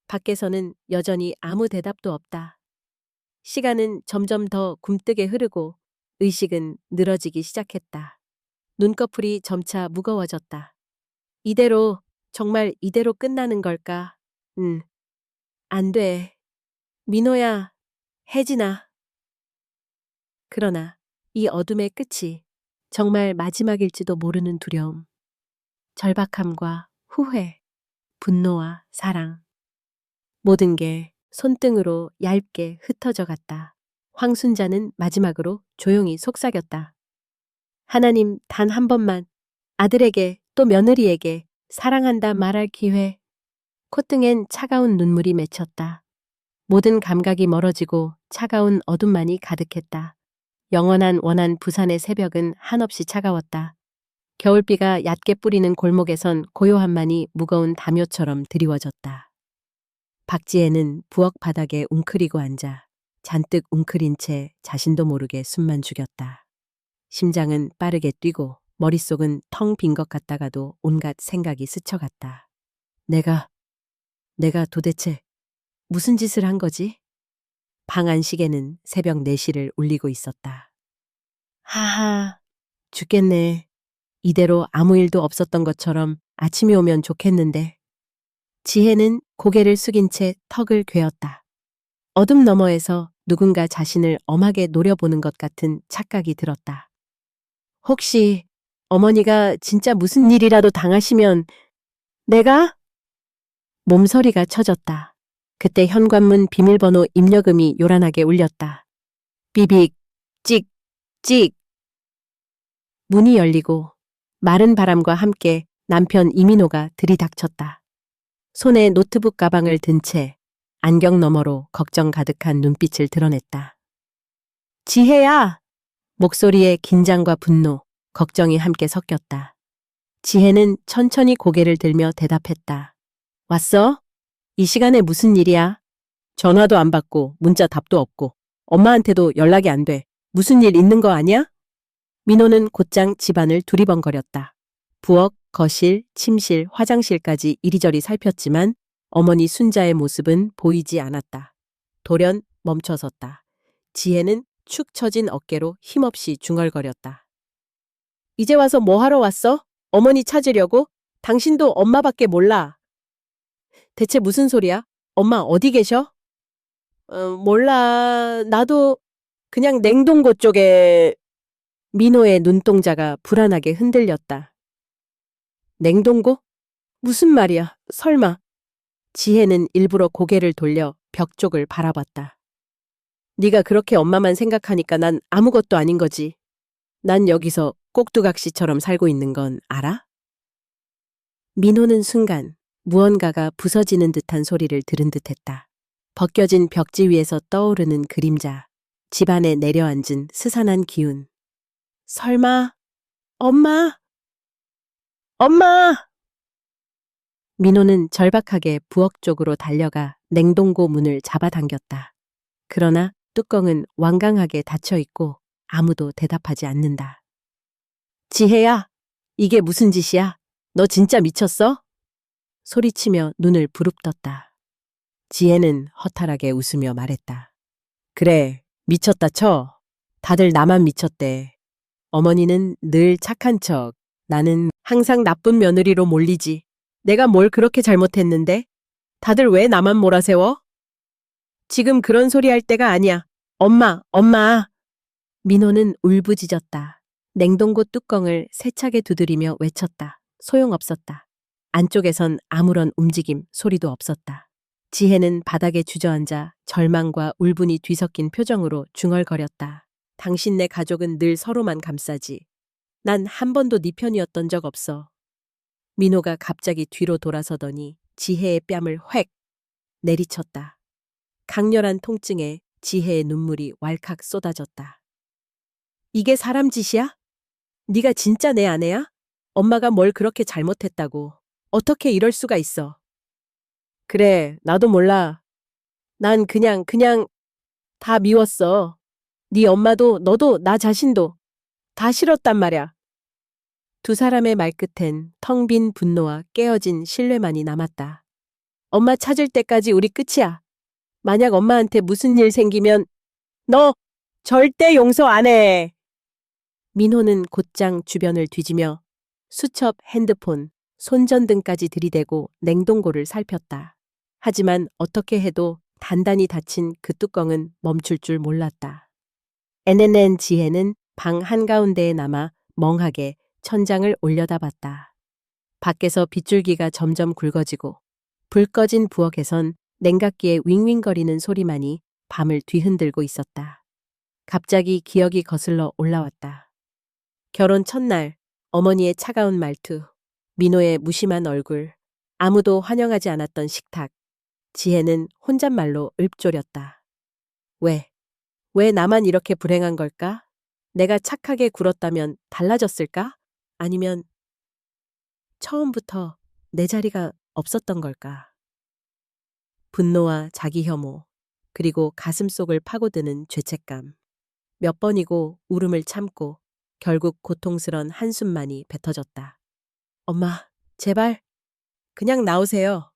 밖에서는 여전히 아무 대답도 없다. 시간은 점점 더 굼뜨게 흐르고 의식은 늘어지기 시작했다. 눈꺼풀이 점차 무거워졌다. 이대로, 정말 이대로 끝나는 걸까? 안 돼. 민호야, 혜진아. 그러나 이 어둠의 끝이 정말 마지막일지도 모르는 두려움, 절박함과 후회, 분노와 사랑. 모든 게 손등으로 얇게 흩어져 갔다. 황순자는 마지막으로 조용히 속삭였다. 하나님, 단 한 번만 아들에게 또 며느리에게 사랑한다 말할 기회. 콧등엔 차가운 눈물이 맺혔다. 모든 감각이 멀어지고 차가운 어둠만이 가득했다. 영원한 원한 부산의 새벽은 한없이 차가웠다. 겨울비가 얕게 뿌리는 골목에선 고요함만이 무거운 담요처럼 드리워졌다. 박지혜는 부엌 바닥에 웅크리고 앉아 잔뜩 웅크린 채 자신도 모르게 숨만 죽였다. 심장은 빠르게 뛰고 머릿속은 텅 빈 것 같다가도 온갖 생각이 스쳐갔다. 내가 도대체 무슨 짓을 한 거지? 방 안시계는 새벽 4시를 울리고 있었다. 하하, 죽겠네. 이대로 아무 일도 없었던 것처럼 아침이 오면 좋겠는데. 지혜는 고개를 숙인 채 턱을 괴었다. 어둠 너머에서 누군가 자신을 엄하게 노려보는 것 같은 착각이 들었다. 혹시 어머니가 진짜 무슨 일이라도 당하시면 내가? 몸서리가 쳐졌다. 그때 현관문 비밀번호 입력음이 요란하게 울렸다. 비빅, 찍, 찍. 문이 열리고 마른 바람과 함께 남편 이민호가 들이닥쳤다. 손에 노트북 가방을 든 채 안경 너머로 걱정 가득한 눈빛을 드러냈다. 지혜야! 목소리에 긴장과 분노, 걱정이 함께 섞였다. 지혜는 천천히 고개를 들며 대답했다. 왔어? 이 시간에 무슨 일이야? 전화도 안 받고 문자 답도 없고 엄마한테도 연락이 안 돼. 무슨 일 있는 거 아니야? 민호는 곧장 집안을 두리번거렸다. 부엌, 거실, 침실, 화장실까지 이리저리 살폈지만 어머니 순자의 모습은 보이지 않았다. 돌연 멈춰섰다. 지혜는 축 처진 어깨로 힘없이 중얼거렸다. 이제 와서 뭐 하러 왔어? 어머니 찾으려고? 당신도 엄마밖에 몰라. 대체 무슨 소리야? 엄마 어디 계셔? 몰라. 나도 그냥 냉동고 쪽에. 민호의 눈동자가 불안하게 흔들렸다. 냉동고? 무슨 말이야? 설마. 지혜는 일부러 고개를 돌려 벽 쪽을 바라봤다. 네가 그렇게 엄마만 생각하니까 난 아무것도 아닌 거지. 난 여기서 꼭두각시처럼 살고 있는 건 알아? 민호는 순간 무언가가 부서지는 듯한 소리를 들은 듯했다. 벗겨진 벽지 위에서 떠오르는 그림자, 집안에 내려앉은 스산한 기운. 설마, 엄마! 엄마! 민호는 절박하게 부엌 쪽으로 달려가 냉동고 문을 잡아당겼다. 그러나 뚜껑은 완강하게 닫혀 있고 아무도 대답하지 않는다. 지혜야, 이게 무슨 짓이야? 너 진짜 미쳤어? 소리치며 눈을 부릅떴다. 지혜는 허탈하게 웃으며 말했다. 그래, 미쳤다 쳐. 다들 나만 미쳤대. 어머니는 늘 착한 척, 나는 항상 나쁜 며느리로 몰리지. 내가 뭘 그렇게 잘못했는데? 다들 왜 나만 몰아세워? 지금 그런 소리 할 때가 아니야. 엄마, 엄마. 민호는 울부짖었다. 냉동고 뚜껑을 세차게 두드리며 외쳤다. 소용없었다. 안쪽에선 아무런 움직임, 소리도 없었다. 지혜는 바닥에 주저앉아 절망과 울분이 뒤섞인 표정으로 중얼거렸다. 당신네 가족은 늘 서로만 감싸지. 난 한 번도 네 편이었던 적 없어. 민호가 갑자기 뒤로 돌아서더니 지혜의 뺨을 획 내리쳤다. 강렬한 통증에 지혜의 눈물이 왈칵 쏟아졌다. 이게 사람 짓이야? 네가 진짜 내 아내야? 엄마가 뭘 그렇게 잘못했다고. 어떻게 이럴 수가 있어. 그래, 나도 몰라. 난 그냥 다 미웠어. 네 엄마도 너도 나 자신도 다 싫었단 말야. 두 사람의 말끝엔 텅 빈 분노와 깨어진 신뢰만이 남았다. 엄마 찾을 때까지 우리 끝이야. 만약 엄마한테 무슨 일 생기면 너 절대 용서 안 해. 민호는 곧장 주변을 뒤지며 수첩, 핸드폰, 손전등까지 들이대고 냉동고를 살폈다. 하지만 어떻게 해도 단단히 닫힌 그 뚜껑은 멈출 줄 몰랐다. 애내낸 지혜는 방 한가운데에 남아 멍하게 천장을 올려다봤다. 밖에서 빗줄기가 점점 굵어지고 불 꺼진 부엌에선 냉각기의 윙윙거리는 소리만이 밤을 뒤흔들고 있었다. 갑자기 기억이 거슬러 올라왔다. 결혼 첫날 어머니의 차가운 말투, 민호의 무심한 얼굴, 아무도 환영하지 않았던 식탁. 지혜는 혼잣말로 읊조렸다. 왜 나만 이렇게 불행한 걸까? 내가 착하게 굴었다면 달라졌을까? 아니면 처음부터 내 자리가 없었던 걸까? 분노와 자기 혐오, 그리고 가슴속을 파고드는 죄책감. 몇 번이고 울음을 참고 결국 고통스런 한숨만이 뱉어졌다. 엄마, 제발 그냥 나오세요.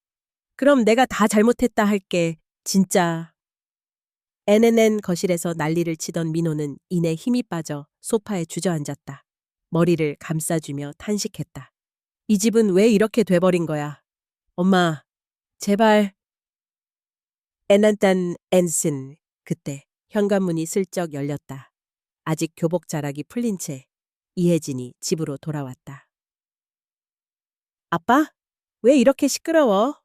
그럼 내가 다 잘못했다 할게. 진짜. 애내낸 거실에서 난리를 치던 민호는 이내 힘이 빠져 소파에 주저앉았다. 머리를 감싸주며 탄식했다. 이 집은 왜 이렇게 돼버린 거야? 엄마, 제발. 애난딴 앤슨. 그때 현관문이 슬쩍 열렸다. 아직 교복 자락이 풀린 채 이혜진이 집으로 돌아왔다. 아빠? 왜 이렇게 시끄러워?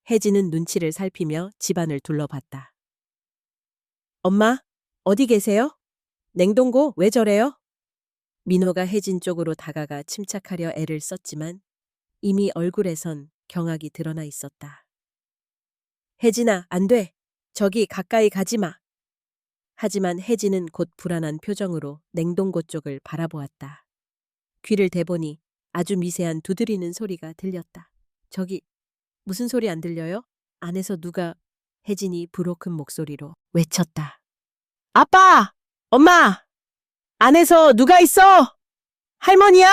혜진은 눈치를 살피며 집안을 둘러봤다. 엄마, 어디 계세요? 냉동고 왜 저래요? 민호가 혜진 쪽으로 다가가 침착하려 애를 썼지만 이미 얼굴에선 경악이 드러나 있었다. 혜진아, 안 돼. 저기 가까이 가지 마. 하지만 혜진은 곧 불안한 표정으로 냉동고 쪽을 바라보았다. 귀를 대보니 아주 미세한 두드리는 소리가 들렸다. 저기 무슨 소리 안 들려요? 안에서 누가. 혜진이 부록큰 목소리로 외쳤다. 아빠! 엄마! 안에서 누가 있어! 할머니야!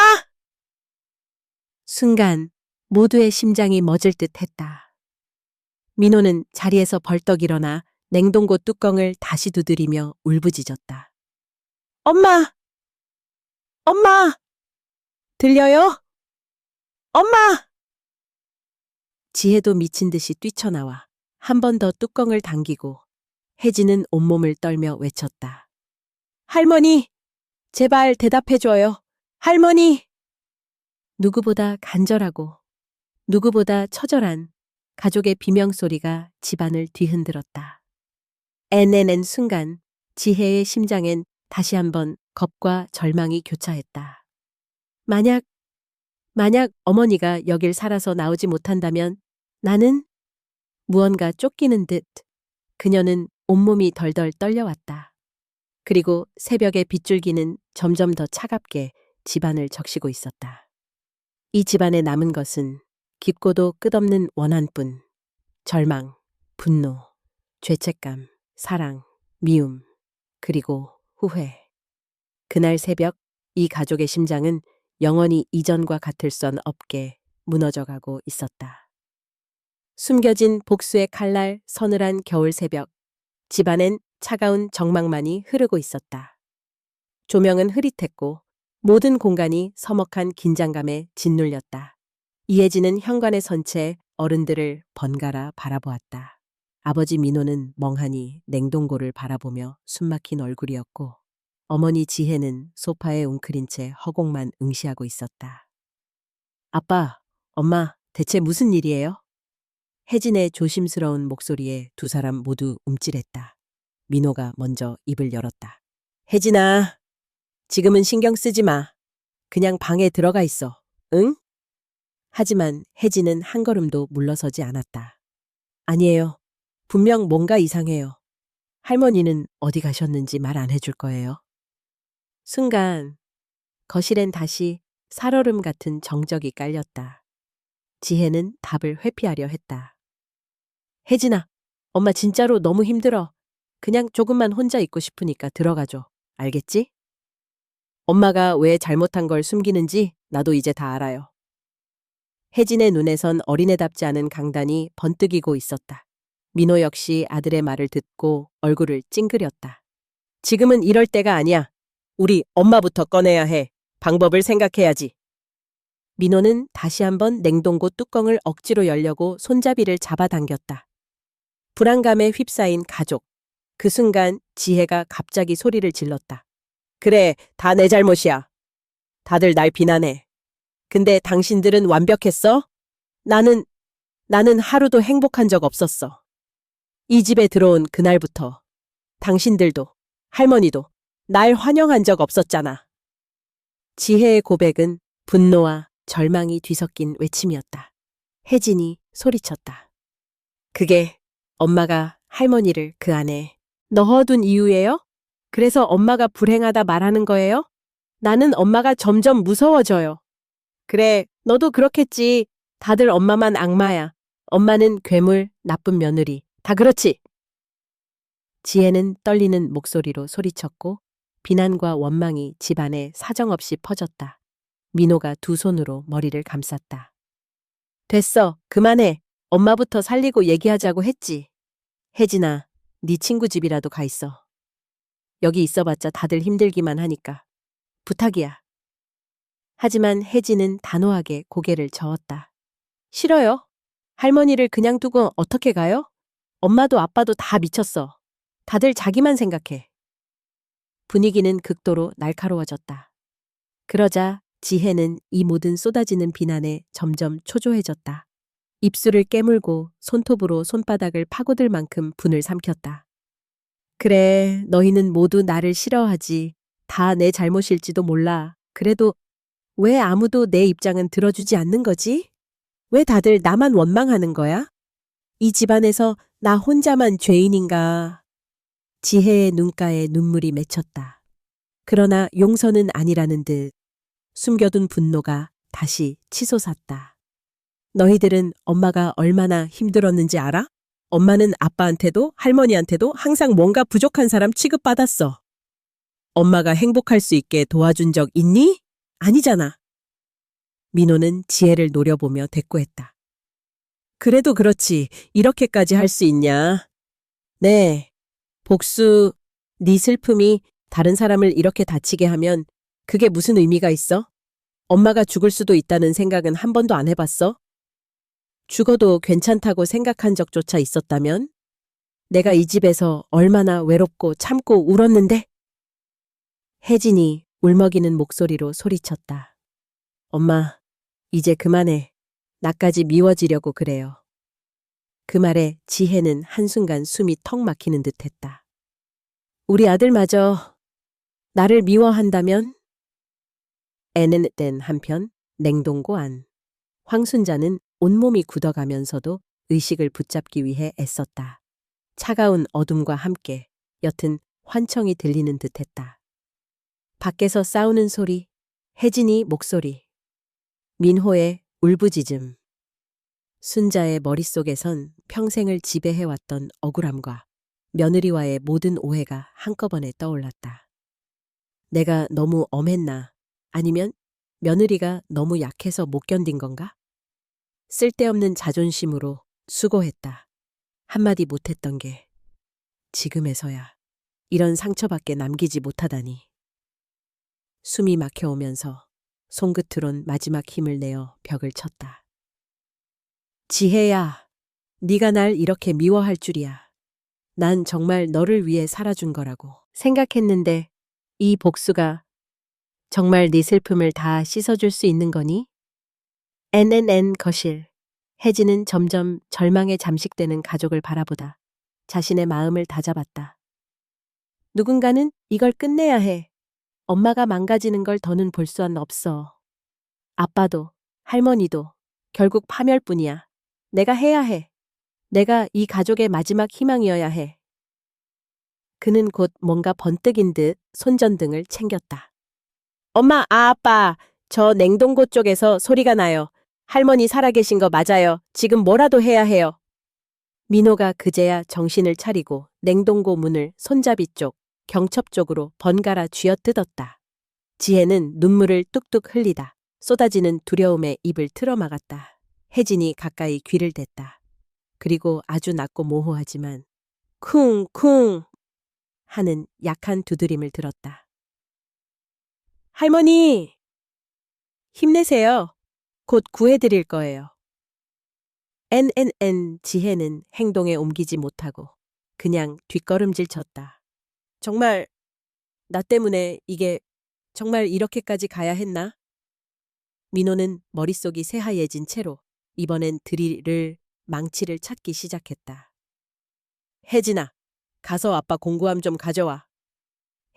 순간 모두의 심장이 멎을 듯 했다. 민호는 자리에서 벌떡 일어나 냉동고 뚜껑을 다시 두드리며 울부짖었다. 엄마! 엄마! 들려요? 엄마! 지혜도 미친 듯이 뛰쳐나와 한 번 더 뚜껑을 당기고 혜진은 온몸을 떨며 외쳤다. 할머니! 제발 대답해줘요. 할머니! 누구보다 간절하고 누구보다 처절한 가족의 비명소리가 집안을 뒤흔들었다. 애내낸 순간 지혜의 심장엔 다시 한번 겁과 절망이 교차했다. 만약 어머니가 여길 살아서 나오지 못한다면 나는 무언가 쫓기는 듯 그녀는 온몸이 덜덜 떨려왔다. 그리고 새벽의 빗줄기는 점점 더 차갑게 집안을 적시고 있었다. 이 집안에 남은 것은 깊고도 끝없는 원한뿐, 절망, 분노, 죄책감, 사랑, 미움, 그리고 후회. 그날 새벽 이 가족의 심장은 영원히 이전과 같을 선 없게 무너져가고 있었다. 숨겨진 복수의 칼날 서늘한 겨울 새벽, 집안엔 차가운 정막만이 흐르고 있었다. 조명은 흐릿했고 모든 공간이 서먹한 긴장감에 짓눌렸다. 이혜진은 현관에 선 채 어른들을 번갈아 바라보았다. 아버지 민호는 멍하니 냉동고를 바라보며 숨막힌 얼굴이었고 어머니 지혜는 소파에 웅크린 채 허공만 응시하고 있었다. 아빠, 엄마, 대체 무슨 일이에요? 혜진의 조심스러운 목소리에 두 사람 모두 움찔했다. 민호가 먼저 입을 열었다. 혜진아, 지금은 신경 쓰지 마. 그냥 방에 들어가 있어. 응? 하지만 혜진은 한 걸음도 물러서지 않았다. 아니에요. 분명 뭔가 이상해요. 할머니는 어디 가셨는지 말 안 해줄 거예요. 순간 거실엔 다시 살얼음 같은 정적이 깔렸다. 지혜는 답을 회피하려 했다. 혜진아, 엄마 진짜로 너무 힘들어. 그냥 조금만 혼자 있고 싶으니까 들어가줘. 알겠지? 엄마가 왜 잘못한 걸 숨기는지 나도 이제 다 알아요. 혜진의 눈에선 어린애답지 않은 강단이 번뜩이고 있었다. 민호 역시 아들의 말을 듣고 얼굴을 찡그렸다. 지금은 이럴 때가 아니야. 우리 엄마부터 꺼내야 해. 방법을 생각해야지. 민호는 다시 한번 냉동고 뚜껑을 억지로 열려고 손잡이를 잡아당겼다. 불안감에 휩싸인 가족. 그 순간 지혜가 갑자기 소리를 질렀다. 그래, 다 내 잘못이야. 다들 날 비난해. 근데 당신들은 완벽했어? 나는 하루도 행복한 적 없었어. 이 집에 들어온 그날부터 당신들도 할머니도 날 환영한 적 없었잖아. 지혜의 고백은 분노와 절망이 뒤섞인 외침이었다. 혜진이 소리쳤다. 그게 엄마가 할머니를 그 안에 넣어둔 이유예요? 그래서 엄마가 불행하다 말하는 거예요? 나는 엄마가 점점 무서워져요. 그래, 너도 그렇겠지. 다들 엄마만 악마야. 엄마는 괴물, 나쁜 며느리. 다 그렇지. 지혜는 떨리는 목소리로 소리쳤고 비난과 원망이 집안에 사정없이 퍼졌다. 민호가 두 손으로 머리를 감쌌다. 됐어. 그만해. 엄마부터 살리고 얘기하자고 했지. 혜진아, 네 친구 집이라도 가 있어. 여기 있어봤자 다들 힘들기만 하니까. 부탁이야. 하지만 혜진은 단호하게 고개를 저었다. 싫어요. 할머니를 그냥 두고 어떻게 가요? 엄마도 아빠도 다 미쳤어. 다들 자기만 생각해. 분위기는 극도로 날카로워졌다. 그러자 지혜는 이 모든 쏟아지는 비난에 점점 초조해졌다. 입술을 깨물고 손톱으로 손바닥을 파고들 만큼 분을 삼켰다. 그래, 너희는 모두 나를 싫어하지. 다 내 잘못일지도 몰라. 그래도 왜 아무도 내 입장은 들어주지 않는 거지? 왜 다들 나만 원망하는 거야? 이 집안에서 나 혼자만 죄인인가? 지혜의 눈가에 눈물이 맺혔다. 그러나 용서는 아니라는 듯 숨겨둔 분노가 다시 치솟았다. 너희들은 엄마가 얼마나 힘들었는지 알아? 엄마는 아빠한테도 할머니한테도 항상 뭔가 부족한 사람 취급받았어. 엄마가 행복할 수 있게 도와준 적 있니? 아니잖아. 민호는 지혜를 노려보며 대꾸했다. 그래도 그렇지. 이렇게까지 할 수 있냐? 네, 복수, 네 슬픔이 다른 사람을 이렇게 다치게 하면 그게 무슨 의미가 있어? 엄마가 죽을 수도 있다는 생각은 한 번도 안 해봤어? 죽어도 괜찮다고 생각한 적조차 있었다면? 내가 이 집에서 얼마나 외롭고 참고 울었는데? 혜진이 울먹이는 목소리로 소리쳤다. 엄마, 이제 그만해. 나까지 미워지려고 그래요. 그 말에 지혜는 한순간 숨이 턱 막히는 듯 했다. 우리 아들마저 나를 미워한다면? 애는 땐 한편 냉동고 안. 황순자는 온몸이 굳어가면서도 의식을 붙잡기 위해 애썼다. 차가운 어둠과 함께 옅은 환청이 들리는 듯했다. 밖에서 싸우는 소리, 혜진이 목소리, 민호의 울부짖음. 순자의 머릿속에선 평생을 지배해왔던 억울함과 며느리와의 모든 오해가 한꺼번에 떠올랐다. 내가 너무 엄했나? 아니면 며느리가 너무 약해서 못 견딘 건가? 쓸데없는 자존심으로 수고했다. 한마디 못했던 게 지금에서야 이런 상처밖에 남기지 못하다니. 숨이 막혀오면서 손끝으론 마지막 힘을 내어 벽을 쳤다. 지혜야, 네가 날 이렇게 미워할 줄이야. 난 정말 너를 위해 살아준 거라고 생각했는데 이 복수가 정말 네 슬픔을 다 씻어줄 수 있는 거니? NNN 거실. 혜진은 점점 절망에 잠식되는 가족을 바라보다 자신의 마음을 다잡았다. 누군가는 이걸 끝내야 해. 엄마가 망가지는 걸 더는 볼 수는 없어. 아빠도, 할머니도 결국 파멸뿐이야. 내가 해야 해. 내가 이 가족의 마지막 희망이어야 해. 그는 곧 뭔가 번뜩인 듯 손전등을 챙겼다. 엄마, 아빠, 저 냉동고 쪽에서 소리가 나요. 할머니 살아계신 거 맞아요. 지금 뭐라도 해야 해요. 민호가 그제야 정신을 차리고 냉동고 문을 손잡이 쪽, 경첩 쪽으로 번갈아 쥐어뜯었다. 지혜는 눈물을 뚝뚝 흘리다 쏟아지는 두려움에 입을 틀어막았다. 혜진이 가까이 귀를 댔다. 그리고 아주 낮고 모호하지만 쿵쿵 하는 약한 두드림을 들었다. 할머니! 힘내세요. 곧 구해드릴 거예요. NNN 지혜는 행동에 옮기지 못하고 그냥 뒷걸음질 쳤다. 정말 나 때문에 이게 정말 이렇게까지 가야 했나? 민호는 머릿속이 새하얘진 채로 이번엔 드릴을 망치를 찾기 시작했다. 혜진아, 가서 아빠 공구함 좀 가져와.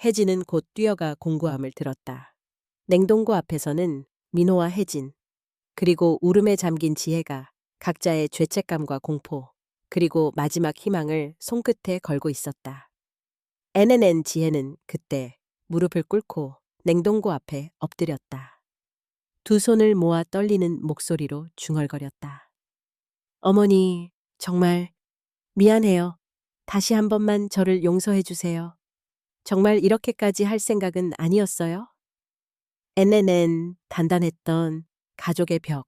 혜진은 곧 뛰어가 공구함을 들었다. 냉동고 앞에서는 민호와 혜진, 그리고 울음에 잠긴 지혜가 각자의 죄책감과 공포, 그리고 마지막 희망을 손끝에 걸고 있었다. NNN 지혜는 그때 무릎을 꿇고 냉동고 앞에 엎드렸다. 두 손을 모아 떨리는 목소리로 중얼거렸다. 어머니, 정말 미안해요. 다시 한 번만 저를 용서해 주세요. 정말 이렇게까지 할 생각은 아니었어요? NNN 단단했던 가족의 벽,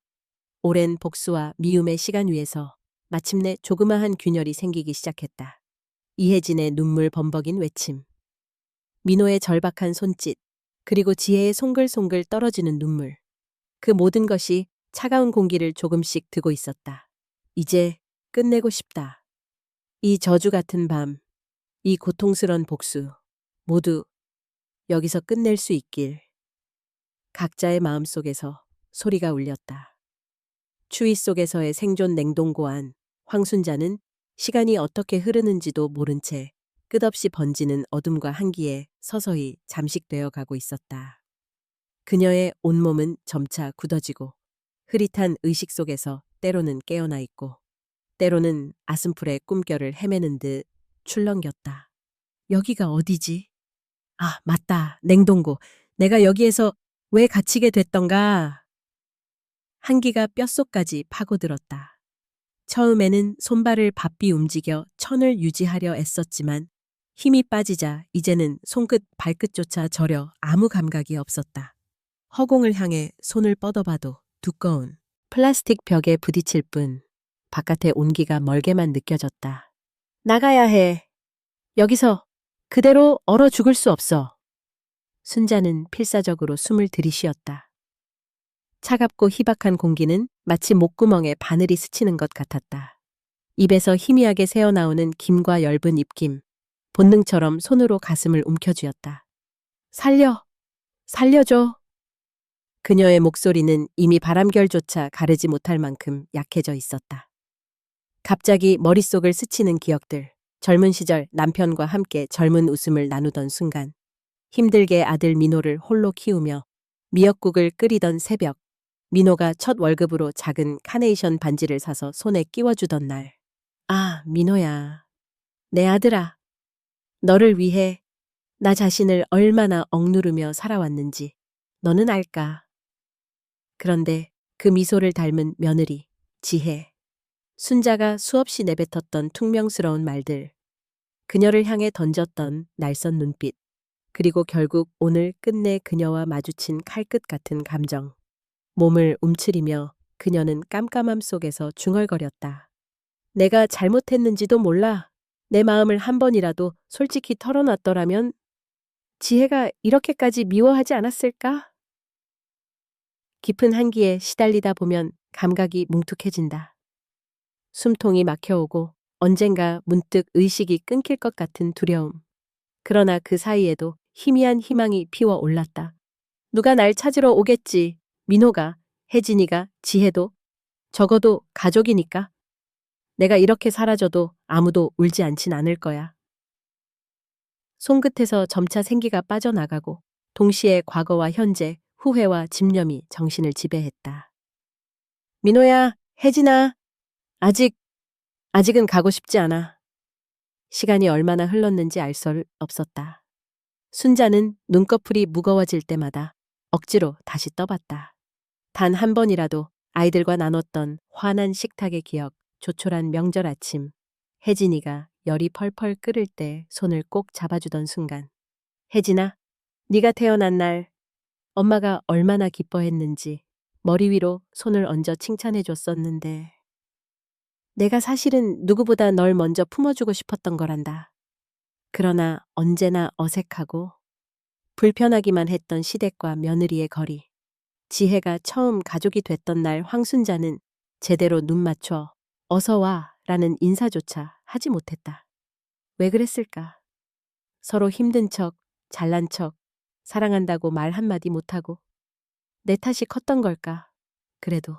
오랜 복수와 미움의 시간 위에서 마침내 조그마한 균열이 생기기 시작했다. 이혜진의 눈물 범벅인 외침, 민호의 절박한 손짓, 그리고 지혜의 송글송글 떨어지는 눈물. 그 모든 것이 차가운 공기를 조금씩 드고 있었다. 이제 끝내고 싶다. 이 저주 같은 밤, 이 고통스런 복수, 모두 여기서 끝낼 수 있길. 각자의 마음속에서 소리가 울렸다. 추위 속에서의 생존 냉동고 안 황순자는 시간이 어떻게 흐르는지도 모른 채 끝없이 번지는 어둠과 한기에 서서히 잠식되어 가고 있었다. 그녀의 온몸은 점차 굳어지고 흐릿한 의식 속에서 때로는 깨어나 있고 때로는 아슴풀의 꿈결을 헤매는 듯 출렁겼다. 여기가 어디지? 아, 맞다. 냉동고. 내가 여기에서 왜 갇히게 됐던가? 한기가 뼛속까지 파고들었다. 처음에는 손발을 바삐 움직여 천을 유지하려 애썼지만 힘이 빠지자 이제는 손끝 발끝조차 저려 아무 감각이 없었다. 허공을 향해 손을 뻗어봐도 두꺼운 플라스틱 벽에 부딪힐 뿐 바깥의 온기가 멀게만 느껴졌다. 나가야 해. 여기서 그대로 얼어 죽을 수 없어. 순자는 필사적으로 숨을 들이쉬었다. 차갑고 희박한 공기는 마치 목구멍에 바늘이 스치는 것 같았다. 입에서 희미하게 새어나오는 김과 엷은 입김, 본능처럼 손으로 가슴을 움켜쥐었다. 살려! 살려줘! 그녀의 목소리는 이미 바람결조차 가르지 못할 만큼 약해져 있었다. 갑자기 머릿속을 스치는 기억들, 젊은 시절 남편과 함께 젊은 웃음을 나누던 순간, 힘들게 아들 민호를 홀로 키우며 미역국을 끓이던 새벽, 민호가 첫 월급으로 작은 카네이션 반지를 사서 손에 끼워주던 날. 아, 민호야. 내 아들아. 너를 위해 나 자신을 얼마나 억누르며 살아왔는지 너는 알까? 그런데 그 미소를 닮은 며느리, 지혜, 순자가 수없이 내뱉었던 퉁명스러운 말들, 그녀를 향해 던졌던 날선 눈빛, 그리고 결국 오늘 끝내 그녀와 마주친 칼끝 같은 감정. 몸을 움츠리며 그녀는 깜깜함 속에서 중얼거렸다. 내가 잘못했는지도 몰라. 내 마음을 한 번이라도 솔직히 털어놨더라면 지혜가 이렇게까지 미워하지 않았을까? 깊은 한기에 시달리다 보면 감각이 뭉툭해진다. 숨통이 막혀오고 언젠가 문득 의식이 끊길 것 같은 두려움. 그러나 그 사이에도 희미한 희망이 피어올랐다. 누가 날 찾으러 오겠지. 민호가, 혜진이가, 지혜도, 적어도 가족이니까. 내가 이렇게 사라져도 아무도 울지 않진 않을 거야. 손끝에서 점차 생기가 빠져나가고 동시에 과거와 현재, 후회와 집념이 정신을 지배했다. 민호야, 혜진아, 아직은 가고 싶지 않아. 시간이 얼마나 흘렀는지 알 수 없었다. 순자는 눈꺼풀이 무거워질 때마다 억지로 다시 떠봤다. 단 한 번이라도 아이들과 나눴던 환한 식탁의 기억, 조촐한 명절 아침, 혜진이가 열이 펄펄 끓을 때 손을 꼭 잡아주던 순간. 혜진아, 네가 태어난 날 엄마가 얼마나 기뻐했는지 머리 위로 손을 얹어 칭찬해줬었는데 내가 사실은 누구보다 널 먼저 품어주고 싶었던 거란다. 그러나 언제나 어색하고 불편하기만 했던 시댁과 며느리의 거리. 지혜가 처음 가족이 됐던 날 황순자는 제대로 눈 맞춰 어서 와 라는 인사조차 하지 못했다. 왜 그랬을까? 서로 힘든 척, 잘난 척, 사랑한다고 말 한마디 못하고 내 탓이 컸던 걸까? 그래도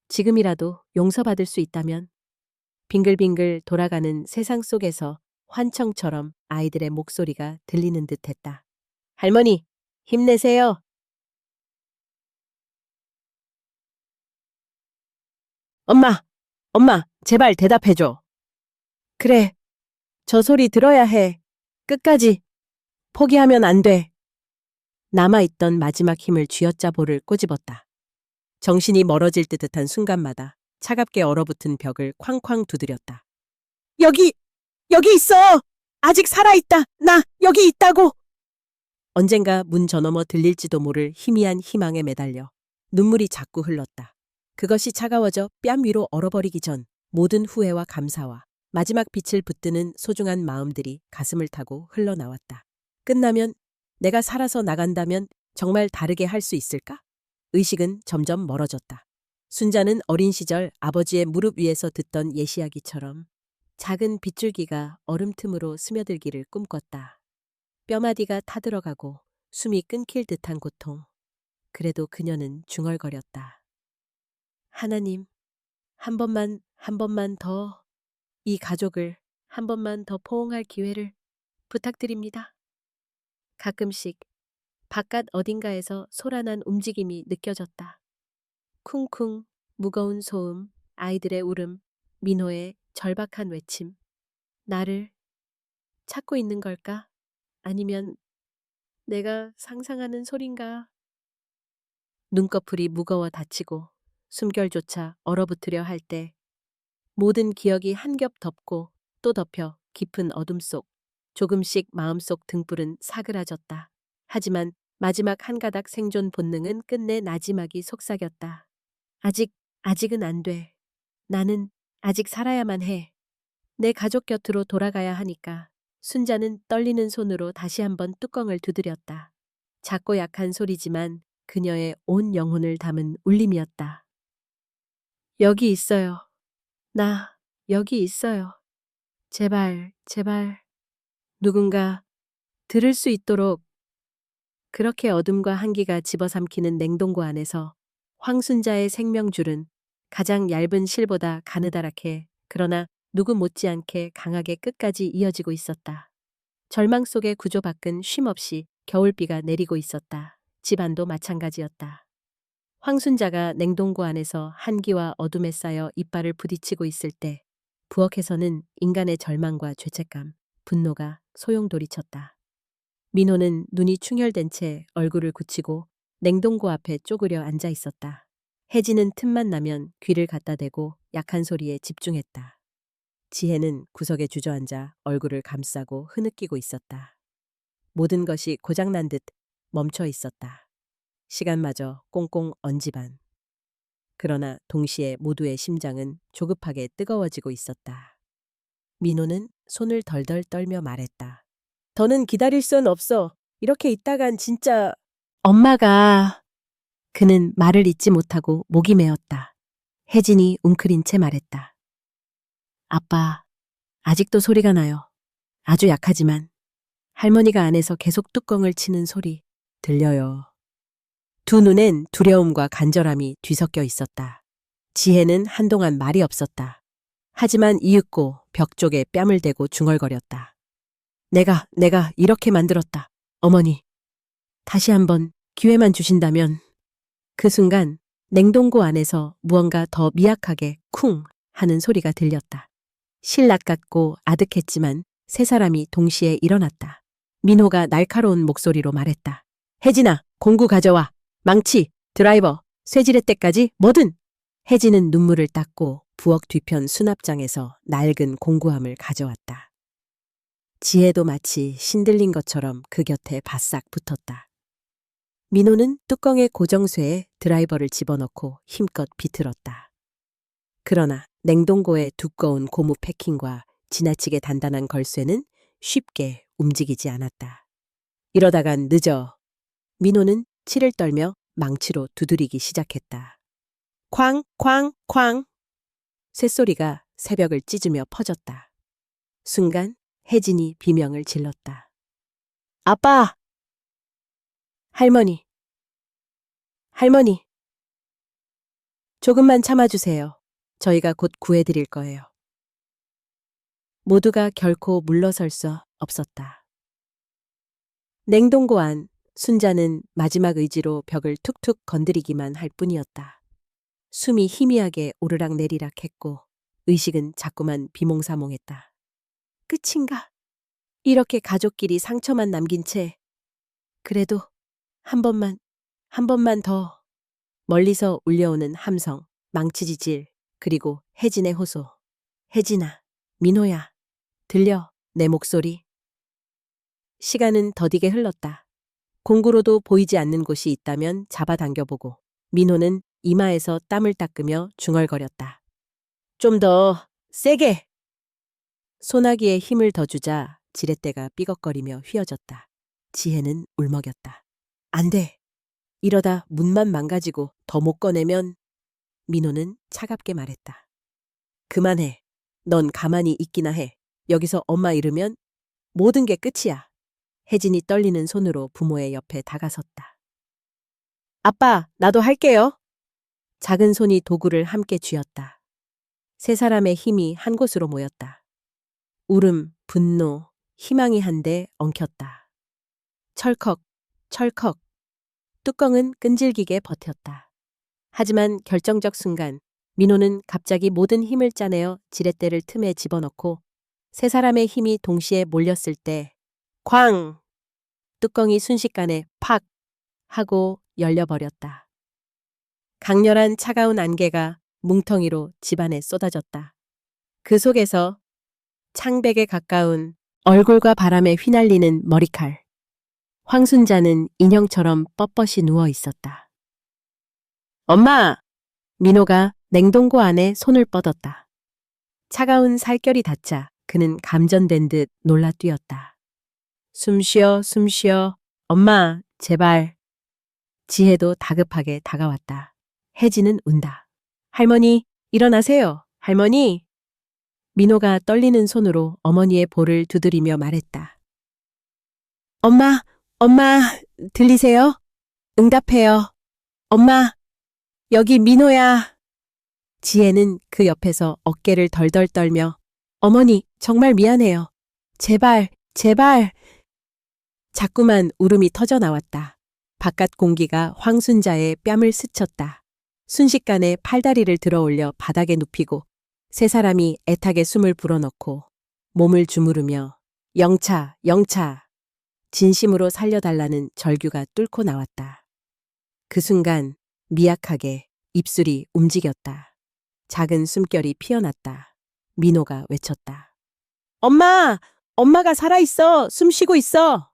지금이라도 용서받을 수 있다면 빙글빙글 돌아가는 세상 속에서 환청처럼 아이들의 목소리가 들리는 듯했다. 할머니, 힘내세요. 엄마, 제발 대답해줘. 그래, 저 소리 들어야 해. 끝까지. 포기하면 안 돼. 남아있던 마지막 힘을 쥐어짜 볼을 꼬집었다. 정신이 멀어질 듯한 순간마다 차갑게 얼어붙은 벽을 쾅쾅 두드렸다. 여기! 여기 있어! 아직 살아있다! 나 여기 있다고! 언젠가 문 저너머 들릴지도 모를 희미한 희망에 매달려 눈물이 자꾸 흘렀다. 그것이 차가워져 뺨 위로 얼어버리기 전 모든 후회와 감사와 마지막 빛을 붙드는 소중한 마음들이 가슴을 타고 흘러나왔다. 끝나면 내가 살아서 나간다면 정말 다르게 할 수 있을까? 의식은 점점 멀어졌다. 순자는 어린 시절 아버지의 무릎 위에서 듣던 예시야기처럼 작은 빗줄기가 얼음 틈으로 스며들기를 꿈꿨다. 뼈마디가 타들어가고 숨이 끊길 듯한 고통. 그래도 그녀는 중얼거렸다. 하나님, 한 번만 더, 이 가족을 한 번만 더 포옹할 기회를 부탁드립니다. 가끔씩 바깥 어딘가에서 소란한 움직임이 느껴졌다. 쿵쿵, 무거운 소음, 아이들의 울음, 민호의 절박한 외침. 나를 찾고 있는 걸까? 아니면 내가 상상하는 소린가? 눈꺼풀이 무거워 다치고 숨결조차 얼어붙으려 할 때 모든 기억이 한 겹 덮고 또 덮여 깊은 어둠 속 조금씩 마음속 등불은 사그라졌다. 하지만 마지막 한 가닥 생존 본능은 끝내 나지막이 속삭였다. 아직은 안 돼. 나는 아직 살아야만 해. 내 가족 곁으로 돌아가야 하니까. 순자는 떨리는 손으로 다시 한번 뚜껑을 두드렸다. 작고 약한 소리지만 그녀의 온 영혼을 담은 울림이었다. 여기 있어요. 나 여기 있어요. 제발, 제발. 누군가 들을 수 있도록. 그렇게 어둠과 한기가 집어삼키는 냉동고 안에서 황순자의 생명줄은 가장 얇은 실보다 가느다랗게 그러나 누구 못지않게 강하게 끝까지 이어지고 있었다. 절망 속의 구조 밖은 쉼없이 겨울비가 내리고 있었다. 집안도 마찬가지였다. 황순자가 냉동고 안에서 한기와 어둠에 쌓여 이빨을 부딪히고 있을 때 부엌에서는 인간의 절망과 죄책감, 분노가 소용돌이쳤다. 민호는 눈이 충혈된 채 얼굴을 굳히고 냉동고 앞에 쪼그려 앉아 있었다. 혜진은 틈만 나면 귀를 갖다 대고 약한 소리에 집중했다. 지혜는 구석에 주저앉아 얼굴을 감싸고 흐느끼고 있었다. 모든 것이 고장난 듯 멈춰 있었다. 시간마저 꽁꽁 언지반. 그러나 동시에 모두의 심장은 조급하게 뜨거워지고 있었다. 민호는 손을 덜덜 떨며 말했다. 더는 기다릴 순 없어. 이렇게 있다간 진짜... 엄마가... 그는 말을 잇지 못하고 목이 메었다. 혜진이 웅크린 채 말했다. 아빠, 아직도 소리가 나요. 아주 약하지만. 할머니가 안에서 계속 뚜껑을 치는 소리 들려요. 두 눈엔 두려움과 간절함이 뒤섞여 있었다. 지혜는 한동안 말이 없었다. 하지만 이윽고 벽 쪽에 뺨을 대고 중얼거렸다. 내가 이렇게 만들었다. 어머니. 다시 한번 기회만 주신다면. 그 순간 냉동고 안에서 무언가 더 미약하게 쿵 하는 소리가 들렸다. 신락 같고 아득했지만 세 사람이 동시에 일어났다. 민호가 날카로운 목소리로 말했다. 혜진아, 공구 가져와. 망치, 드라이버, 쇠지렛대까지 뭐든. 혜진은 눈물을 닦고 부엌 뒤편 수납장에서 낡은 공구함을 가져왔다. 지혜도 마치 신들린 것처럼 그 곁에 바싹 붙었다. 민호는 뚜껑의 고정쇠에 드라이버를 집어넣고 힘껏 비틀었다. 그러나 냉동고의 두꺼운 고무 패킹과 지나치게 단단한 걸쇠는 쉽게 움직이지 않았다. 이러다간 늦어. 민호는 치를 떨며 망치로 두드리기 시작했다. 쾅, 쾅, 쾅. 쇳소리가 새벽을 찢으며 퍼졌다. 순간 혜진이 비명을 질렀다. 아빠! 할머니! 할머니! 조금만 참아주세요. 저희가 곧 구해드릴 거예요. 모두가 결코 물러설 수 없었다. 냉동고 안 순자는 마지막 의지로 벽을 툭툭 건드리기만 할 뿐이었다. 숨이 희미하게 오르락 내리락 했고 의식은 자꾸만 비몽사몽했다. 끝인가? 이렇게 가족끼리 상처만 남긴 채. 그래도 한 번만 더. 멀리서 울려오는 함성, 망치지질, 그리고 혜진의 호소. 혜진아, 민호야, 들려, 내 목소리. 시간은 더디게 흘렀다. 공구로도 보이지 않는 곳이 있다면 잡아당겨보고 민호는 이마에서 땀을 닦으며 중얼거렸다. 좀 더 세게! 소나기에 힘을 더 주자 지렛대가 삐걱거리며 휘어졌다. 지혜는 울먹였다. 안 돼. 이러다 문만 망가지고 더 못 꺼내면. 민호는 차갑게 말했다. 그만해. 넌 가만히 있기나 해. 여기서 엄마 잃으면 모든 게 끝이야. 혜진이 떨리는 손으로 부모의 옆에 다가섰다. 아빠, 나도 할게요. 작은 손이 도구를 함께 쥐었다. 세 사람의 힘이 한 곳으로 모였다. 울음, 분노, 희망이 한데 엉켰다. 철컥, 철컥. 뚜껑은 끈질기게 버텼다. 하지만 결정적 순간 민호는 갑자기 모든 힘을 짜내어 지렛대를 틈에 집어넣고 세 사람의 힘이 동시에 몰렸을 때 쾅! 뚜껑이 순식간에 팍! 하고 열려버렸다. 강렬한 차가운 안개가 뭉텅이로 집안에 쏟아졌다. 그 속에서 창백에 가까운 얼굴과 바람에 휘날리는 머리칼. 황순자는 인형처럼 뻣뻣이 누워 있었다. 엄마! 민호가 냉동고 안에 손을 뻗었다. 차가운 살결이 닿자 그는 감전된 듯 놀라 뛰었다. 숨 쉬어, 숨 쉬어. 엄마, 제발. 지혜도 다급하게 다가왔다. 혜진은 운다. 할머니, 일어나세요. 할머니. 민호가 떨리는 손으로 어머니의 볼을 두드리며 말했다. 엄마, 엄마, 들리세요? 응답해요. 엄마, 여기 민호야. 지혜는 그 옆에서 어깨를 덜덜 떨며 어머니, 정말 미안해요. 제발, 제발. 자꾸만 울음이 터져 나왔다. 바깥 공기가 황순자의 뺨을 스쳤다. 순식간에 팔다리를 들어 올려 바닥에 눕히고 세 사람이 애타게 숨을 불어넣고 몸을 주무르며 영차, 영차. 진심으로 살려달라는 절규가 뚫고 나왔다. 그 순간 미약하게 입술이 움직였다. 작은 숨결이 피어났다. 민호가 외쳤다. 엄마! 엄마가 살아있어! 숨 쉬고 있어!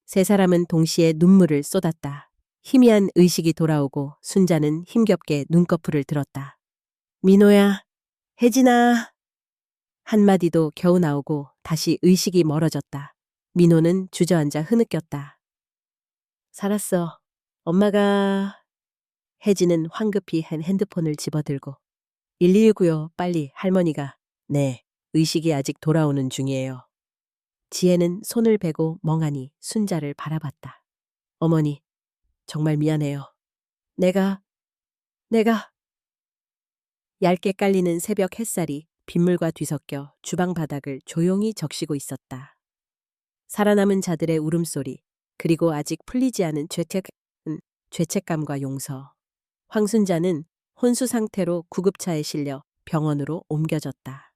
세 사람은 동시에 눈물을 쏟았다. 희미한 의식이 돌아오고 순자는 힘겹게 눈꺼풀을 들었다. 민호야, 혜진아. 한마디도 겨우 나오고 다시 의식이 멀어졌다. 민호는 주저앉아 흐느꼈다. 살았어. 엄마가... 혜진은 황급히 핸드폰을 집어들고 119요, 빨리 할머니가. 네, 의식이 아직 돌아오는 중이에요. 지혜는 손을 베고 멍하니 순자를 바라봤다. 어머니, 정말 미안해요. 내가... 얇게 깔리는 새벽 햇살이 빗물과 뒤섞여 주방 바닥을 조용히 적시고 있었다. 살아남은 자들의 울음소리, 그리고 아직 풀리지 않은 죄책감과 용서. 황순자는 혼수 상태로 구급차에 실려 병원으로 옮겨졌다.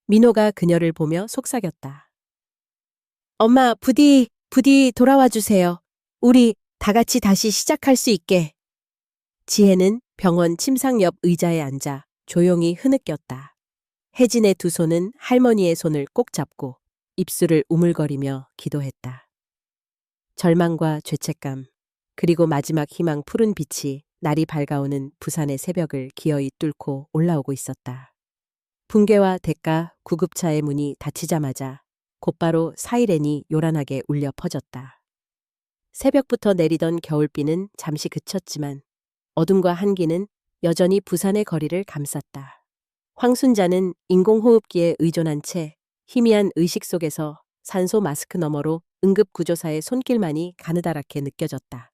민호가 그녀를 보며 속삭였다. 엄마, 부디 돌아와 주세요. 우리 다 같이 다시 시작할 수 있게. 지혜는 병원 침상 옆 의자에 앉아 조용히 흐느꼈다. 혜진의 두 손은 할머니의 손을 꼭 잡고 입술을 우물거리며 기도했다. 절망과 죄책감, 그리고 마지막 희망 푸른 빛이 날이 밝아오는 부산의 새벽을 기어이 뚫고 올라오고 있었다. 붕괴와 대가 구급차의 문이 닫히자마자 곧바로 사이렌이 요란하게 울려 퍼졌다. 새벽부터 내리던 겨울비는 잠시 그쳤지만 어둠과 한기는 여전히 부산의 거리를 감쌌다. 황순자는 인공호흡기에 의존한 채 희미한 의식 속에서 산소 마스크 너머로 응급구조사의 손길만이 가느다랗게 느껴졌다.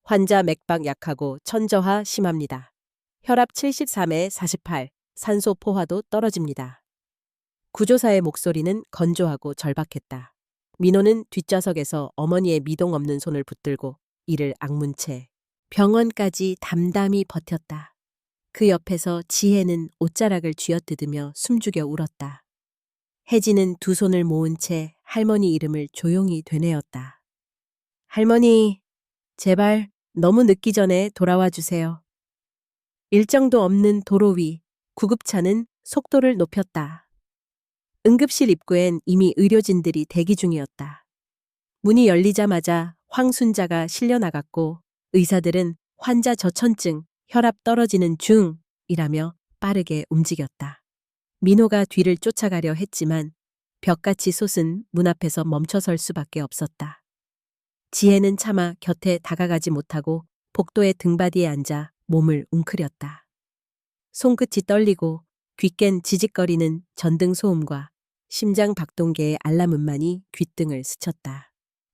환자 맥박 약하고 천저하 심합니다. 혈압 73에 48, 산소 포화도 떨어집니다. 구조사의 목소리는 건조하고 절박했다. 민호는 뒷좌석에서 어머니의 미동 없는 손을 붙들고 이를 악문 채 병원까지 담담히 버텼다. 그 옆에서 지혜는 옷자락을 쥐어뜯으며 숨죽여 울었다. 혜진은 두 손을 모은 채 할머니 이름을 조용히 되뇌었다. 할머니, 제발 너무 늦기 전에 돌아와 주세요. 일정도 없는 도로 위 구급차는 속도를 높였다. 응급실 입구엔 이미 의료진들이 대기 중이었다. 문이 열리자마자 황순자가 실려 나갔고 의사들은 환자 저천증, 혈압 떨어지는 중이라며 빠르게 움직였다. 민호가 뒤를 쫓아가려 했지만 벽같이 솟은 문 앞에서 멈춰설 수밖에 없었다. 지혜는 차마 곁에 다가가지 못하고 복도의 등받이에 앉아 몸을 웅크렸다. 손끝이 떨리고 귓깬 지직거리는 전등 소음과 심장 박동계의 알람음만이 귓등을 스쳤다.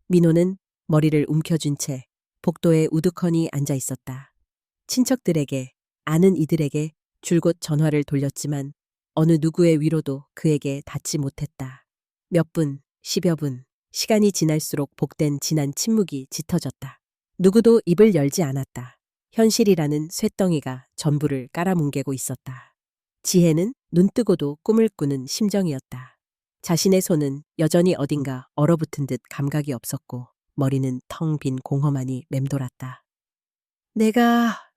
민호는 머리를 움켜쥔 채 복도에 우두커니 앉아 있었다. 친척들에게, 아는 이들에게 줄곧 전화를 돌렸지만 어느 누구의 위로도 그에게 닿지 못했다. 몇 분, 10여 분, 시간이 지날수록 복된 진한 침묵이 짙어졌다. 누구도 입을 열지 않았다. 현실이라는 쇳덩이가 전부를 깔아뭉개고 있었다. 지혜는 눈뜨고도 꿈을 꾸는 심정이었다. 자신의 손은 여전히 어딘가 얼어붙은 듯 감각이 없었고 머리는 텅 빈 공허만이 맴돌았다. 내가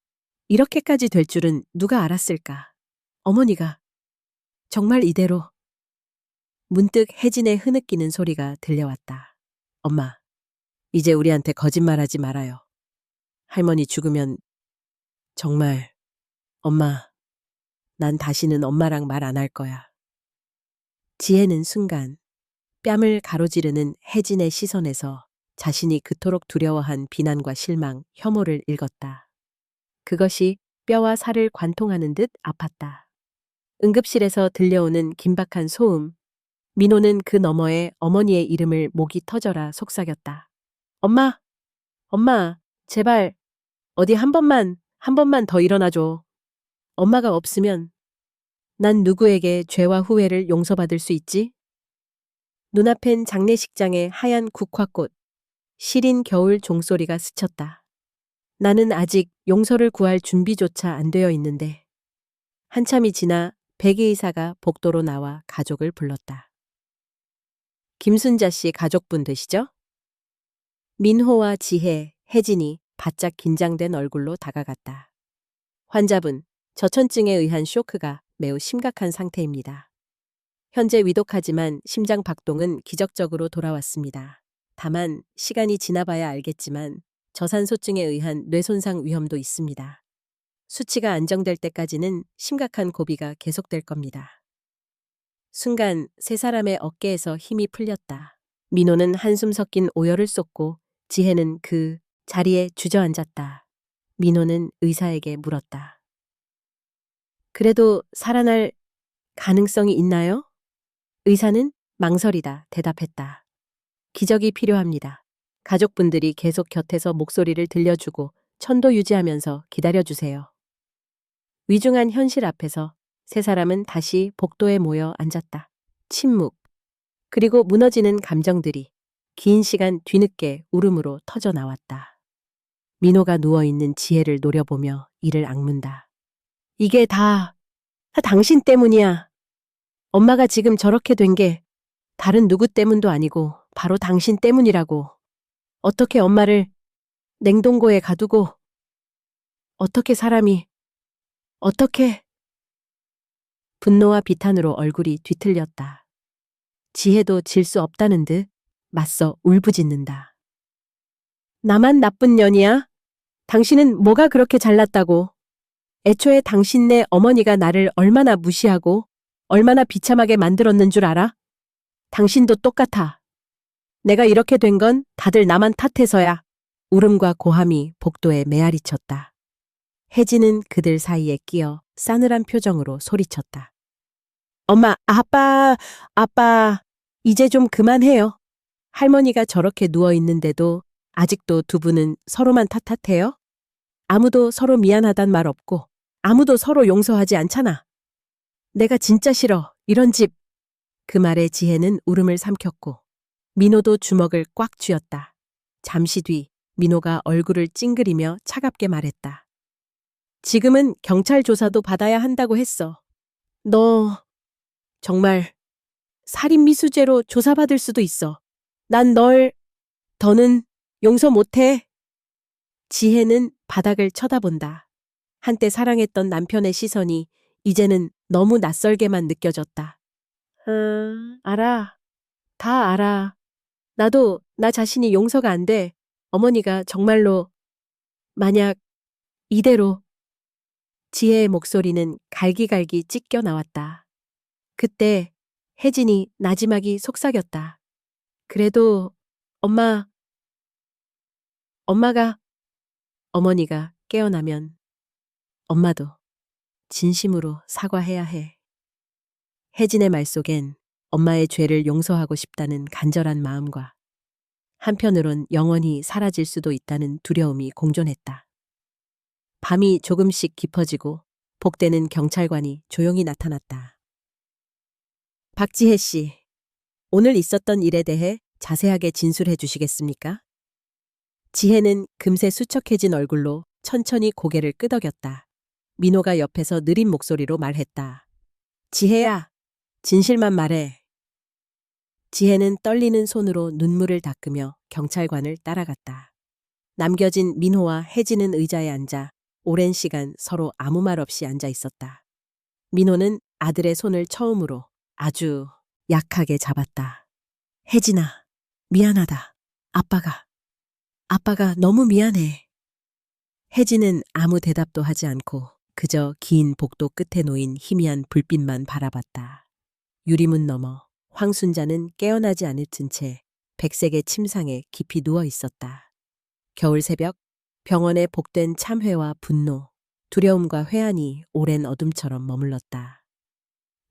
이렇게까지 될 줄은 누가 알았을까? 어머니가 정말 이대로. 문득 혜진의 흐느끼는 소리가 들려왔다. 엄마, 이제 우리한테 거짓말하지 말아요. 할머니 죽으면 정말 엄마. 난 다시는 엄마랑 말 안 할 거야. 지혜는 순간 뺨을 가로지르는 혜진의 시선에서 자신이 그토록 두려워한 비난과 실망, 혐오를 읽었다. 그것이 뼈와 살을 관통하는 듯 아팠다. 응급실에서 들려오는 긴박한 소음. 민호는 그 너머에 어머니의 이름을 목이 터져라 속삭였다. 엄마, 엄마, 제발 어디 한 번만 더 일어나줘. 엄마가 없으면 난 누구에게 죄와 후회를 용서받을 수 있지? 눈앞엔 장례식장의 하얀 국화꽃, 시린 겨울 종소리가 스쳤다. 나는 아직 용서를 구할 준비조차 안 되어 있는데. 한참이 지나 백의 의사가 복도로 나와 가족을 불렀다. 김순자 씨 가족분 되시죠? 민호와 지혜, 혜진이 바짝 긴장된 얼굴로 다가갔다. 환자분, 저천증에 의한 쇼크가 매우 심각한 상태입니다. 현재 위독하지만 심장 박동은 기적적으로 돌아왔습니다. 다만 시간이 지나봐야 알겠지만 저산소증에 의한 뇌손상 위험도 있습니다. 수치가 안정될 때까지는 심각한 고비가 계속될 겁니다. 순간 세 사람의 어깨에서 힘이 풀렸다. 민호는 한숨 섞인 오열을 쏟고 지혜는 그 자리에 주저앉았다. 민호는 의사에게 물었다. 그래도 살아날 가능성이 있나요? 의사는 망설이다 대답했다. 기적이 필요합니다. 가족분들이 계속 곁에서 목소리를 들려주고 천도 유지하면서 기다려주세요. 위중한 현실 앞에서 세 사람은 다시 복도에 모여 앉았다. 침묵, 그리고 무너지는 감정들이 긴 시간 뒤늦게 울음으로 터져 나왔다. 민호가 누워있는 지혜를 노려보며 이를 악문다. 이게 다 당신 때문이야. 엄마가 지금 저렇게 된 게 다른 누구 때문도 아니고 바로 당신 때문이라고. 어떻게 엄마를 냉동고에 가두고 어떻게 사람이 어떻게. 분노와 비탄으로 얼굴이 뒤틀렸다. 지혜도 질 수 없다는 듯 맞서 울부짖는다. 나만 나쁜 년이야? 당신은 뭐가 그렇게 잘났다고? 애초에 당신네 어머니가 나를 얼마나 무시하고 얼마나 비참하게 만들었는 줄 알아? 당신도 똑같아. 내가 이렇게 된 건 다들 나만 탓해서야. 울음과 고함이 복도에 메아리쳤다. 혜진은 그들 사이에 끼어 싸늘한 표정으로 소리쳤다. 엄마, 아빠, 이제 좀 그만해요. 할머니가 저렇게 누워있는데도 아직도 두 분은 서로만 탓해요? 아무도 서로 미안하단 말 없고 아무도 서로 용서하지 않잖아. 내가 진짜 싫어, 이런 집. 그 말에 지혜는 울음을 삼켰고 민호도 주먹을 꽉 쥐었다. 잠시 뒤 민호가 얼굴을 찡그리며 차갑게 말했다. 지금은 경찰 조사도 받아야 한다고 했어. 너 정말 살인미수죄로 조사받을 수도 있어. 난 더는 용서 못해. 지혜는 바닥을 쳐다본다. 한때 사랑했던 남편의 시선이 이제는 너무 낯설게만 느껴졌다. 알아. 다 알아. 나도 나 자신이 용서가 안 돼. 어머니가 정말로 만약 이대로. 지혜의 목소리는 갈기갈기 찢겨 나왔다. 그때 혜진이 나지막이 속삭였다. 그래도 엄마가 어머니가 깨어나면 엄마도 진심으로 사과해야 해. 혜진의 말 속엔 엄마의 죄를 용서하고 싶다는 간절한 마음과 한편으론 영원히 사라질 수도 있다는 두려움이 공존했다. 밤이 조금씩 깊어지고 복되는 경찰관이 조용히 나타났다. 박지혜 씨, 오늘 있었던 일에 대해 자세하게 진술해 주시겠습니까? 지혜는 금세 수척해진 얼굴로 천천히 고개를 끄덕였다. 민호가 옆에서 느린 목소리로 말했다. 지혜야, 진실만 말해. 지혜는 떨리는 손으로 눈물을 닦으며 경찰관을 따라갔다. 남겨진 민호와 혜진은 의자에 앉아 오랜 시간 서로 아무 말 없이 앉아 있었다. 민호는 아들의 손을 처음으로 아주 약하게 잡았다. 혜진아, 미안하다. 아빠가 너무 미안해. 혜진은 아무 대답도 하지 않고 그저 긴 복도 끝에 놓인 희미한 불빛만 바라봤다. 유리문 너머 황순자는 깨어나지 않은 채 백색의 침상에 깊이 누워 있었다. 겨울 새벽 병원에 복된 참회와 분노, 두려움과 회한이 오랜 어둠처럼 머물렀다.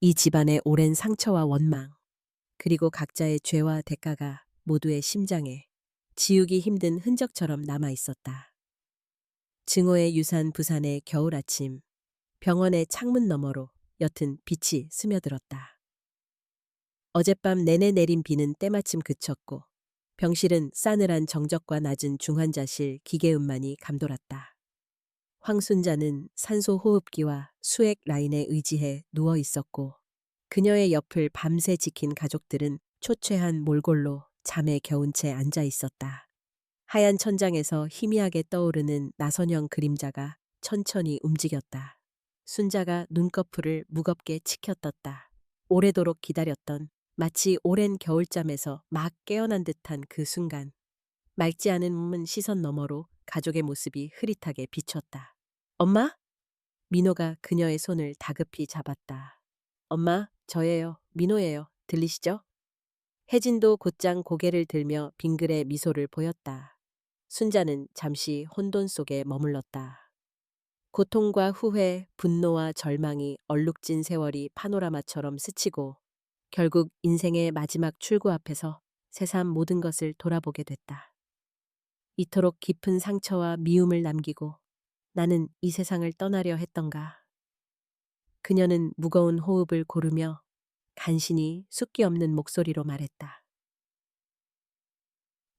이 집안의 오랜 상처와 원망, 그리고 각자의 죄와 대가가 모두의 심장에 지우기 힘든 흔적처럼 남아 있었다. 증오의 유산 부산의 겨울 아침, 병원의 창문 너머로 옅은 빛이 스며들었다. 어젯밤 내내 내린 비는 때마침 그쳤고 병실은 싸늘한 정적과 낮은 중환자실 기계음만이 감돌았다. 황순자는 산소 호흡기와 수액 라인에 의지해 누워 있었고 그녀의 옆을 밤새 지킨 가족들은 초췌한 몰골로 잠에 겨운 채 앉아 있었다. 하얀 천장에서 희미하게 떠오르는 나선형 그림자가 천천히 움직였다. 순자가 눈꺼풀을 무겁게 치켜떴다. 오래도록 기다렸던 마치 오랜 겨울잠에서 막 깨어난 듯한 그 순간. 맑지 않은 시선 너머로 가족의 모습이 흐릿하게 비쳤다. 엄마? 민호가 그녀의 손을 다급히 잡았다. 엄마, 저예요. 민호예요. 들리시죠? 혜진도 곧장 고개를 들며 빙그레 미소를 보였다. 순자는 잠시 혼돈 속에 머물렀다. 고통과 후회, 분노와 절망이 얼룩진 세월이 파노라마처럼 스치고 결국 인생의 마지막 출구 앞에서 새삼 모든 것을 돌아보게 됐다. 이토록 깊은 상처와 미움을 남기고 나는 이 세상을 떠나려 했던가. 그녀는 무거운 호흡을 고르며 간신히 숫기 없는 목소리로 말했다.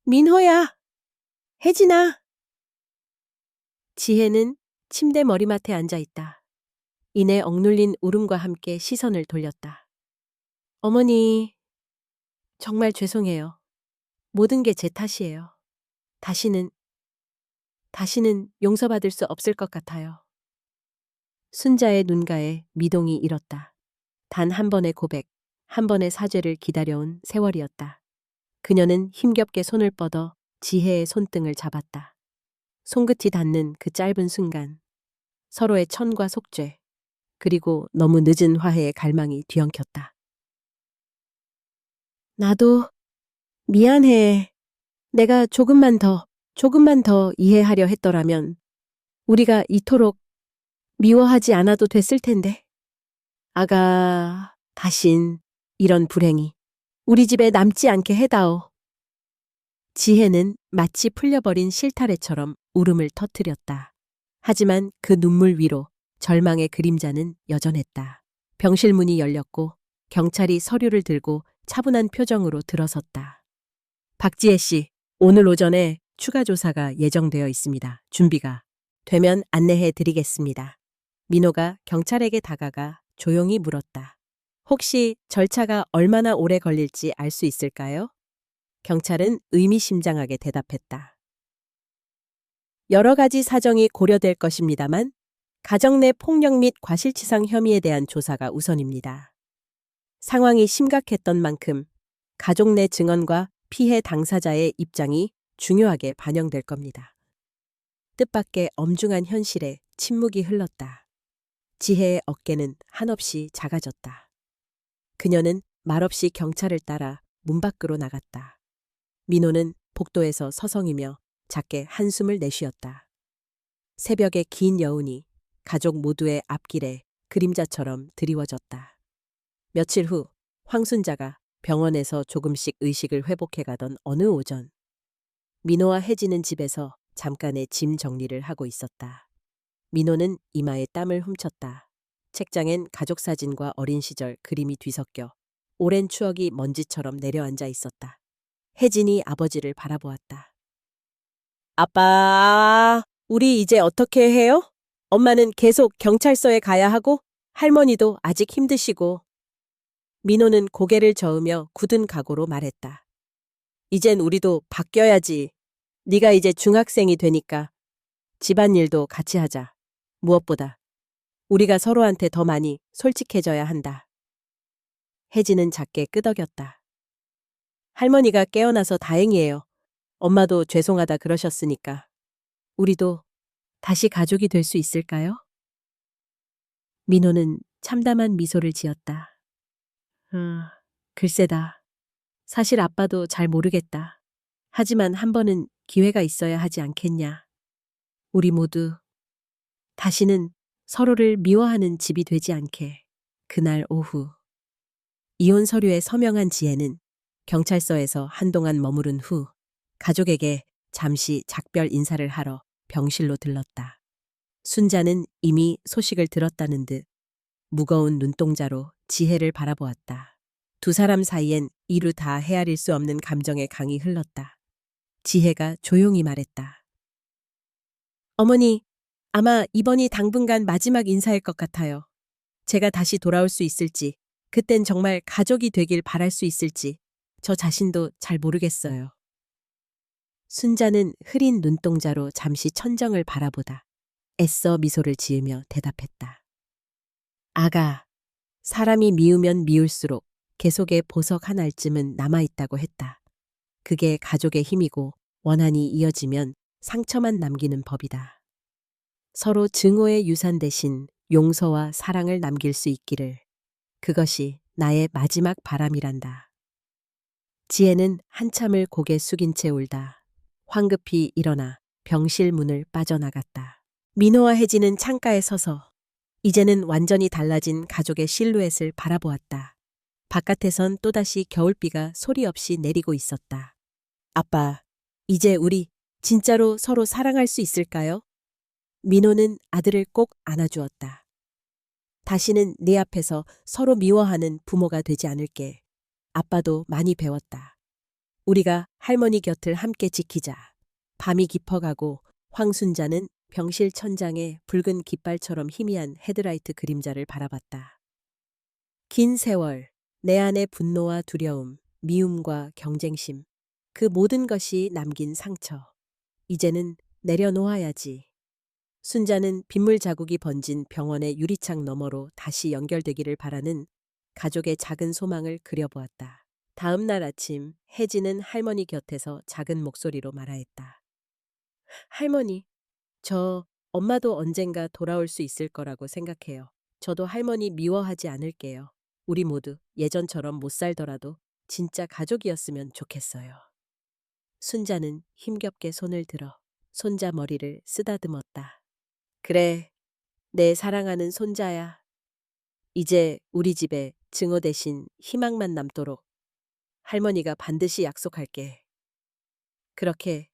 민호야! 혜진아! 지혜는 침대 머리맡에 앉아 있다. 이내 억눌린 울음과 함께 시선을 돌렸다. 어머니, 정말 죄송해요. 모든 게 제 탓이에요. 다시는 용서받을 수 없을 것 같아요. 순자의 눈가에 미동이 일었다. 단 한 번의 고백, 한 번의 사죄를 기다려온 세월이었다. 그녀는 힘겹게 손을 뻗어 지혜의 손등을 잡았다. 손끝이 닿는 그 짧은 순간, 서로의 천과 속죄, 그리고 너무 늦은 화해의 갈망이 뒤엉켰다. 나도 미안해. 내가 조금만 더 이해하려 했더라면 우리가 이토록 미워하지 않아도 됐을 텐데. 아가, 다신 이런 불행이 우리 집에 남지 않게 해다오. 지혜는 마치 풀려버린 실타래처럼 울음을 터뜨렸다. 하지만 그 눈물 위로 절망의 그림자는 여전했다. 병실 문이 열렸고 경찰이 서류를 들고 차분한 표정으로 들어섰다. 박지혜 씨, 오늘 오전에 추가 조사가 예정되어 있습니다. 준비가 되면 안내해 드리겠습니다. 민호가 경찰에게 다가가 조용히 물었다. 혹시 절차가 얼마나 오래 걸릴지 알 수 있을까요? 경찰은 의미심장하게 대답했다. 여러 가지 사정이 고려될 것입니다만 가정 내 폭력 및 과실치상 혐의에 대한 조사가 우선입니다. 상황이 심각했던 만큼 가족 내 증언과 피해 당사자의 입장이 중요하게 반영될 겁니다. 뜻밖의 엄중한 현실에 침묵이 흘렀다. 지혜의 어깨는 한없이 작아졌다. 그녀는 말없이 경찰을 따라 문 밖으로 나갔다. 민호는 복도에서 서성이며 작게 한숨을 내쉬었다. 새벽의 긴 여운이 가족 모두의 앞길에 그림자처럼 드리워졌다. 며칠 후 황순자가 병원에서 조금씩 의식을 회복해가던 어느 오전, 민호와 혜진은 집에서 잠깐의 짐 정리를 하고 있었다. 민호는 이마에 땀을 훔쳤다. 책장엔 가족 사진과 어린 시절 그림이 뒤섞여 오랜 추억이 먼지처럼 내려앉아 있었다. 혜진이 아버지를 바라보았다. 아빠, 우리 이제 어떻게 해요? 엄마는 계속 경찰서에 가야 하고 할머니도 아직 힘드시고. 민호는 고개를 저으며 굳은 각오로 말했다. 이젠 우리도 바뀌어야지. 네가 이제 중학생이 되니까 집안일도 같이 하자. 무엇보다 우리가 서로한테 더 많이 솔직해져야 한다. 혜진은 작게 끄덕였다. 할머니가 깨어나서 다행이에요. 엄마도 죄송하다 그러셨으니까. 우리도 다시 가족이 될 수 있을까요? 민호는 참담한 미소를 지었다. 글쎄다. 사실 아빠도 잘 모르겠다. 하지만 한 번은 기회가 있어야 하지 않겠냐. 우리 모두 다시는 서로를 미워하는 집이 되지 않게. 그날 오후 이혼 서류에 서명한 지혜는 경찰서에서 한동안 머무른 후 가족에게 잠시 작별 인사를 하러 병실로 들렀다. 순자는 이미 소식을 들었다는 듯 무거운 눈동자로 지혜를 바라보았다. 두 사람 사이엔 이루 다 헤아릴 수 없는 감정의 강이 흘렀다. 지혜가 조용히 말했다. 어머니, 아마 이번이 당분간 마지막 인사일 것 같아요. 제가 다시 돌아올 수 있을지, 그땐 정말 가족이 되길 바랄 수 있을지, 저 자신도 잘 모르겠어요. 순자는 흐린 눈동자로 잠시 천정을 바라보다 애써 미소를 지으며 대답했다. 아가, 사람이 미우면 미울수록 계속의 보석 한 알쯤은 남아있다고 했다. 그게 가족의 힘이고 원한이 이어지면 상처만 남기는 법이다. 서로 증오의 유산 대신 용서와 사랑을 남길 수 있기를. 그것이 나의 마지막 바람이란다. 지혜는 한참을 고개 숙인 채 울다 황급히 일어나 병실 문을 빠져나갔다. 민호와 혜진은 창가에 서서 이제는 완전히 달라진 가족의 실루엣을 바라보았다. 바깥에선 또다시 겨울비가 소리 없이 내리고 있었다. 아빠, 이제 우리 진짜로 서로 사랑할 수 있을까요? 민호는 아들을 꼭 안아주었다. 다시는 내 앞에서 서로 미워하는 부모가 되지 않을게. 아빠도 많이 배웠다. 우리가 할머니 곁을 함께 지키자. 밤이 깊어가고 황순자는 병실 천장에 붉은 깃발처럼 희미한 헤드라이트 그림자를 바라봤다. 긴 세월, 내 안의 분노와 두려움, 미움과 경쟁심, 그 모든 것이 남긴 상처. 이제는 내려놓아야지. 순자는 빗물 자국이 번진 병원의 유리창 너머로 다시 연결되기를 바라는 가족의 작은 소망을 그려보았다. 다음 날 아침 혜진은 할머니 곁에서 작은 목소리로 말하였다. 할머니, 저 엄마도 언젠가 돌아올 수 있을 거라고 생각해요. 저도 할머니 미워하지 않을게요. 우리 모두 예전처럼 못 살더라도 진짜 가족이었으면 좋겠어요. 순자는 힘겹게 손을 들어 손자 머리를 쓰다듬었다. 그래, 내 사랑하는 손자야. 이제 우리 집에 증오 대신 희망만 남도록 할머니가 반드시 약속할게. 그렇게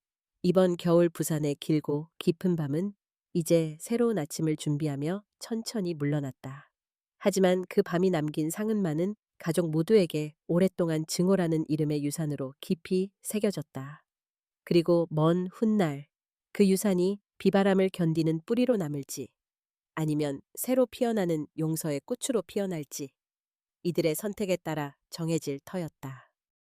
이번 겨울 부산의 길고 깊은 밤은 이제 새로운 아침을 준비하며 천천히 물러났다. 하지만 그 밤이 남긴 상흔만은 가족 모두에게 오랫동안 증오라는 이름의 유산으로 깊이 새겨졌다. 그리고 먼 훗날 그 유산이 비바람을 견디는 뿌리로 남을지 아니면 새로 피어나는 용서의 꽃으로 피어날지 이들의 선택에 따라 정해질 터였다.